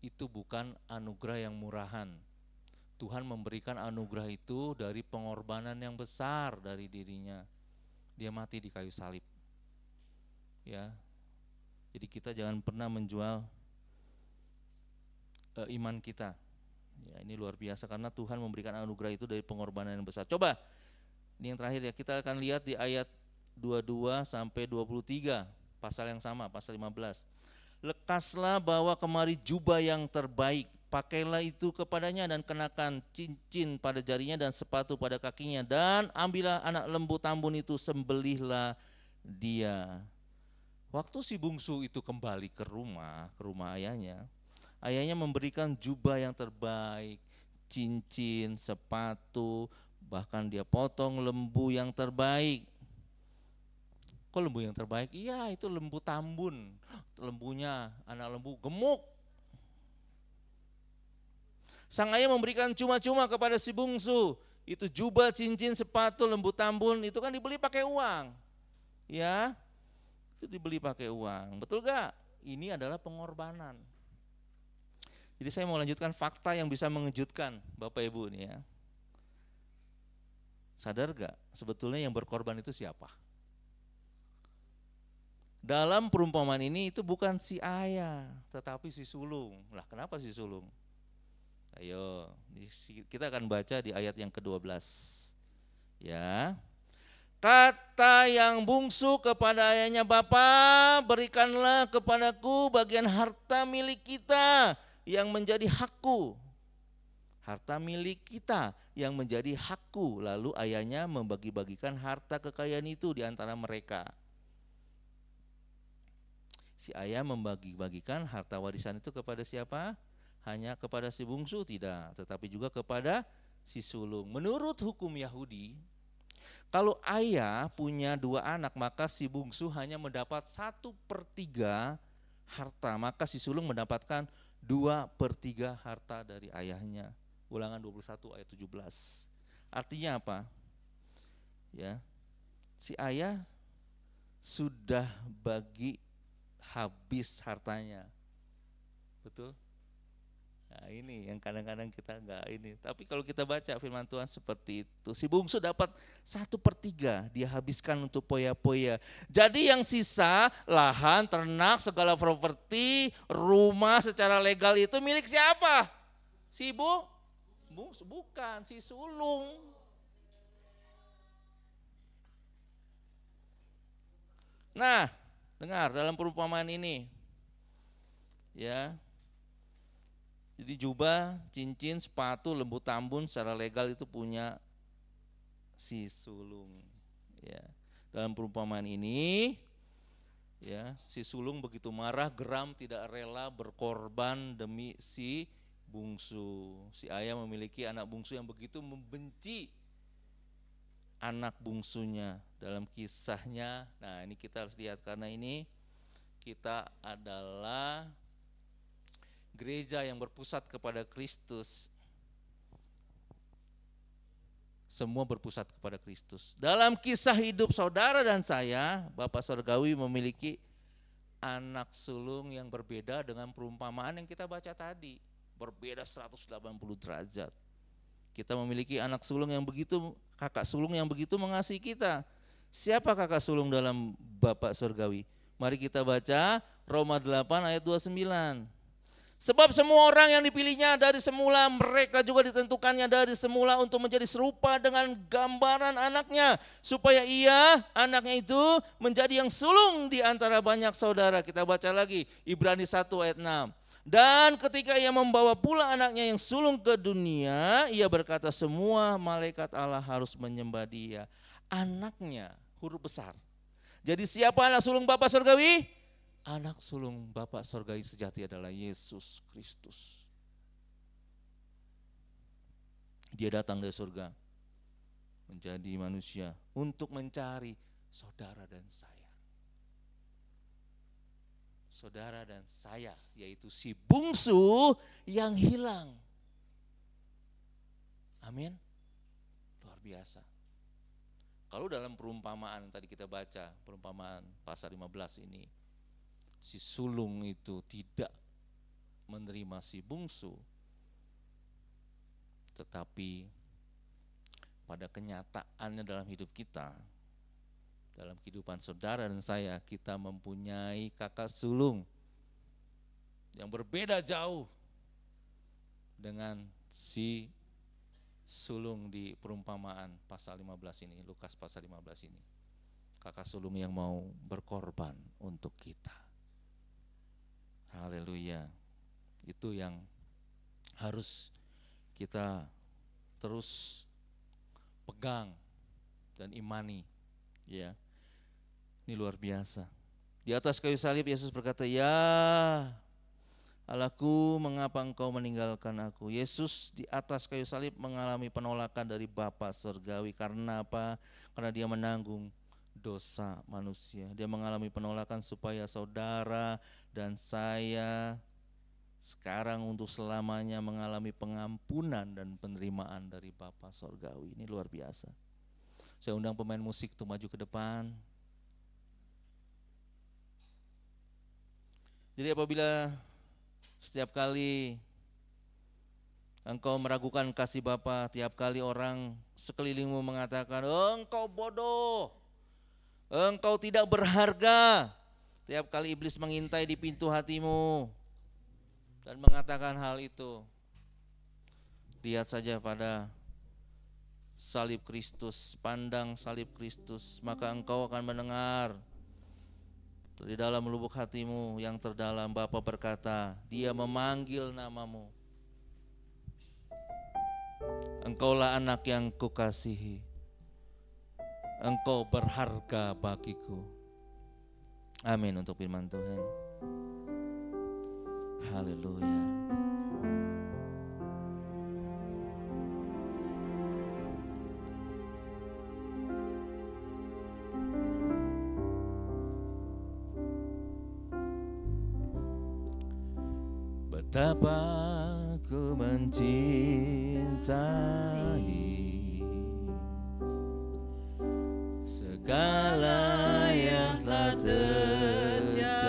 itu bukan anugerah yang murahan. Tuhan memberikan anugerah itu dari pengorbanan yang besar dari dirinya. Dia mati di kayu salib. Ya. Jadi kita jangan pernah menjual iman kita. Ya, ini luar biasa karena Tuhan memberikan anugerah itu dari pengorbanan yang besar. Coba, ini yang terakhir ya, kita akan lihat di ayat 22 sampai 23, pasal yang sama, pasal 15. Lekaslah bawa kemari jubah yang terbaik, pakailah itu kepadanya dan kenakan cincin pada jarinya dan sepatu pada kakinya, dan ambillah anak lembu tambun itu, sembelihlah dia. Waktu si bungsu itu kembali ke rumah ayahnya, ayahnya memberikan jubah yang terbaik, cincin, sepatu, bahkan dia potong lembu yang terbaik. Kok lembu yang terbaik? Iya, itu lembu tambun. Lembunya, anak lembu gemuk. Sang ayah memberikan cuma-cuma kepada si bungsu. Itu jubah, cincin, sepatu, lembu tambun, itu kan dibeli pakai uang. Ya, itu dibeli pakai uang. Betul gak? Ini adalah pengorbanan. Jadi saya mau lanjutkan fakta yang bisa mengejutkan Bapak Ibu nih ya. Sadar gak sebetulnya yang berkorban itu siapa? Dalam perumpamaan ini itu bukan si ayah, tetapi si sulung. Lah kenapa si sulung? Ayo, kita akan baca di ayat yang ke-12. Ya. Kata yang bungsu kepada ayahnya, "Bapa, berikanlah kepadaku bagian harta milik kita yang menjadi hakku." Harta milik kita yang menjadi hakku. Lalu ayahnya membagi-bagikan harta kekayaan itu di antara mereka. Si ayah membagi-bagikan harta warisan itu kepada siapa? Hanya kepada si bungsu? Tidak, tetapi juga kepada si sulung. Menurut hukum Yahudi, kalau ayah punya 2 anak, maka si bungsu hanya mendapat 1/3 harta, maka si sulung mendapatkan 2/3 harta dari ayahnya. Ulangan 21 ayat 17. Artinya apa? Ya, si ayah sudah bagi habis hartanya. Betul? Nah, ini yang kadang-kadang kita enggak ini. Tapi kalau kita baca firman Tuhan seperti itu, si bungsu dapat 1/3 dia habiskan untuk poya-poya. Jadi yang sisa, lahan, ternak, segala properti, rumah secara legal itu milik siapa? Si bungsu, bukan, si sulung. Nah, dengar dalam perumpamaan ini, ya. Jadi jubah, cincin, sepatu, lembu tambun secara legal itu punya si sulung. Ya. Dalam perumpamaan ini, ya, si sulung begitu marah, geram, tidak rela berkorban demi si bungsu. Si ayah memiliki anak bungsu yang begitu membenci anak bungsunya dalam kisahnya. Nah, ini kita harus lihat karena ini kita adalah gereja yang berpusat kepada Kristus. Semua berpusat kepada Kristus. Dalam kisah hidup saudara dan saya, Bapak Surgawi memiliki anak sulung yang berbeda dengan perumpamaan yang kita baca tadi. Berbeda 180 derajat. Kita memiliki anak sulung yang begitu, kakak sulung yang begitu mengasihi kita. Siapa kakak sulung dalam Bapak Surgawi? Mari kita baca Roma 8 ayat 29. Sebab semua orang yang dipilihnya dari semula, mereka juga ditentukannya dari semula untuk menjadi serupa dengan gambaran anaknya, supaya ia, anaknya itu, menjadi yang sulung di antara banyak saudara. Kita baca lagi Ibrani 1 ayat 6. Dan ketika ia membawa pula anaknya yang sulung ke dunia, ia berkata semua malaikat Allah harus menyembah dia. Anaknya, huruf besar. Jadi siapa anak sulung Bapak Surgawi? Anak sulung Bapak Surgawi sejati adalah Yesus Kristus. Dia datang dari surga menjadi manusia untuk mencari saudara dan saya. Saudara dan saya, yaitu si bungsu yang hilang. Amin. Luar biasa. Kalau dalam perumpamaan tadi kita baca, perumpamaan pasal 15 ini, si sulung itu tidak menerima si bungsu, tetapi pada kenyataannya dalam hidup kita, dalam kehidupan saudara dan saya, kita mempunyai kakak sulung yang berbeda jauh dengan si sulung di perumpamaan pasal 15 ini, Lukas pasal 15 ini. Kakak sulung yang mau berkorban untuk kita. Haleluya. Itu yang harus kita terus pegang dan imani, ya. Ini luar biasa. Di atas kayu salib Yesus berkata, "Ya Allahku, mengapa engkau meninggalkan aku?" Yesus di atas kayu salib mengalami penolakan dari Bapa Surgawi. Karena apa? Karena dia menanggung dosa manusia. Dia mengalami penolakan supaya saudara dan saya sekarang untuk selamanya mengalami pengampunan dan penerimaan dari Bapa Surgawi. Ini luar biasa. Saya undang pemain musik untuk maju ke depan. Jadi apabila setiap kali engkau meragukan kasih Bapa, tiap kali orang sekelilingmu mengatakan, engkau bodoh, engkau tidak berharga, tiap kali iblis mengintai di pintu hatimu dan mengatakan hal itu, lihat saja pada salib Kristus, pandang salib Kristus, maka engkau akan mendengar dari dalam lubuk hatimu yang terdalam, Bapa berkata, Dia memanggil namamu. Engkaulah anak yang kukasihi, engkau berharga bagiku. Amin untuk firman Tuhan. Haleluya. Betapa ku mencintai segala yang telah terjadi,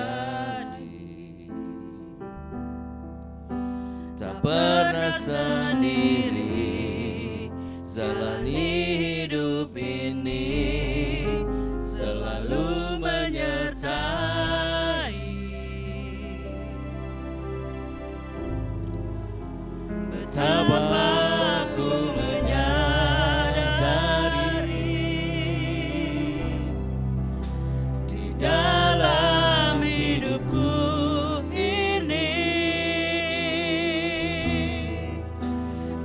tak pernah sendiri jalani hidup ini, selalu menyertai. Betapa aku menyadari di dalam hidupku ini,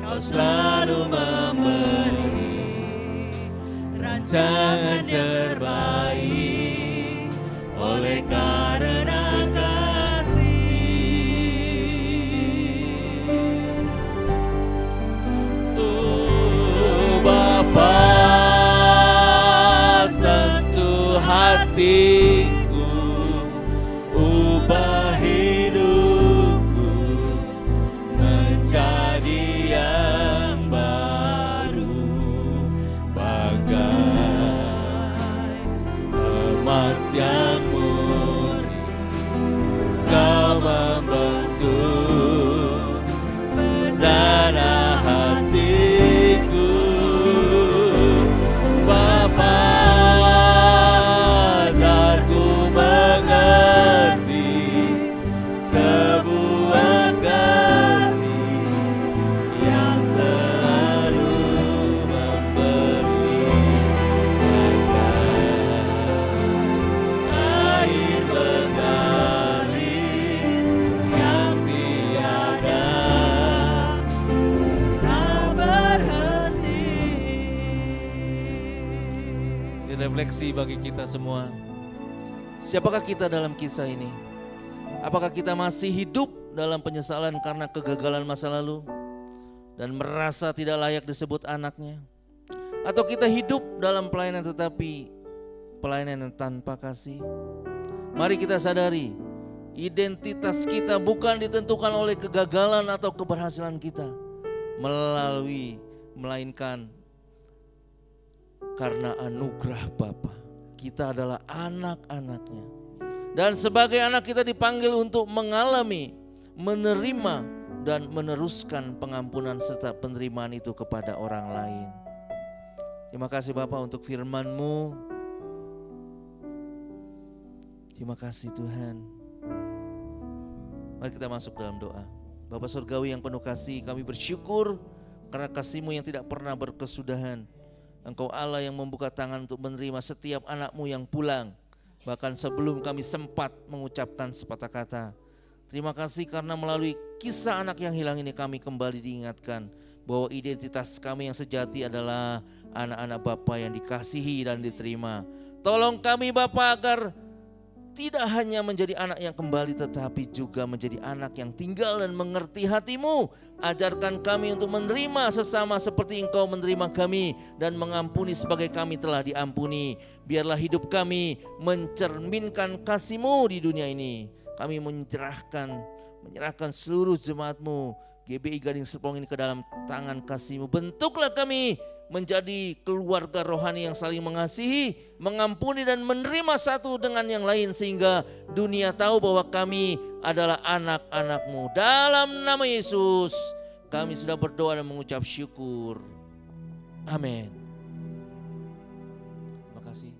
Kau selalu memberi rancangan terbaik oleh karena kasih. Oh Bapa, sentuh hatiku, ubah hidupku menjadi yang baru, bagai emas yang murni. Kau membentuk pesona hatiku, Bapa, saat ku mengerti sebuah kasih yang selalu memberi, bagai air mengalir yang tiada pernah berhenti. Ini refleksi bagi kita semua. Siapakah kita dalam kisah ini? Apakah kita masih hidup dalam penyesalan karena kegagalan masa lalu dan merasa tidak layak disebut anaknya? Atau kita hidup dalam pelayanan tetapi pelayanan yang tanpa kasih? Mari kita sadari, identitas kita bukan ditentukan oleh kegagalan atau keberhasilan kita, melainkan karena anugerah Bapa. Kita adalah anak-anaknya. Dan sebagai anak kita dipanggil untuk mengalami menerima dan meneruskan pengampunan serta penerimaan itu kepada orang lain. Terima kasih Bapa untuk firman-Mu. Terima kasih Tuhan. Mari kita masuk dalam doa. Bapa Surgawi yang penuh kasih, kami bersyukur karena kasih-Mu yang tidak pernah berkesudahan. Engkau Allah yang membuka tangan untuk menerima setiap anak-Mu yang pulang, bahkan sebelum kami sempat mengucapkan sepatah kata. Terima kasih karena melalui kisah anak yang hilang ini kami kembali diingatkan bahwa identitas kami yang sejati adalah anak-anak Bapa yang dikasihi dan diterima. Tolong kami Bapa agar tidak hanya menjadi anak yang kembali, tetapi juga menjadi anak yang tinggal dan mengerti hati-Mu. Ajarkan kami untuk menerima sesama seperti Engkau menerima kami, dan mengampuni sebagai kami telah diampuni. Biarlah hidup kami mencerminkan kasih-Mu di dunia ini. Kami menyerahkan seluruh jemaat-Mu, GBI Gading Serpong ini ke dalam tangan kasih-Mu. Bentuklah kami menjadi keluarga rohani yang saling mengasihi, mengampuni dan menerima satu dengan yang lain, sehingga dunia tahu bahwa kami adalah anak-anak-Mu. Dalam nama Yesus kami sudah berdoa dan mengucap syukur. Amin. Terima kasih.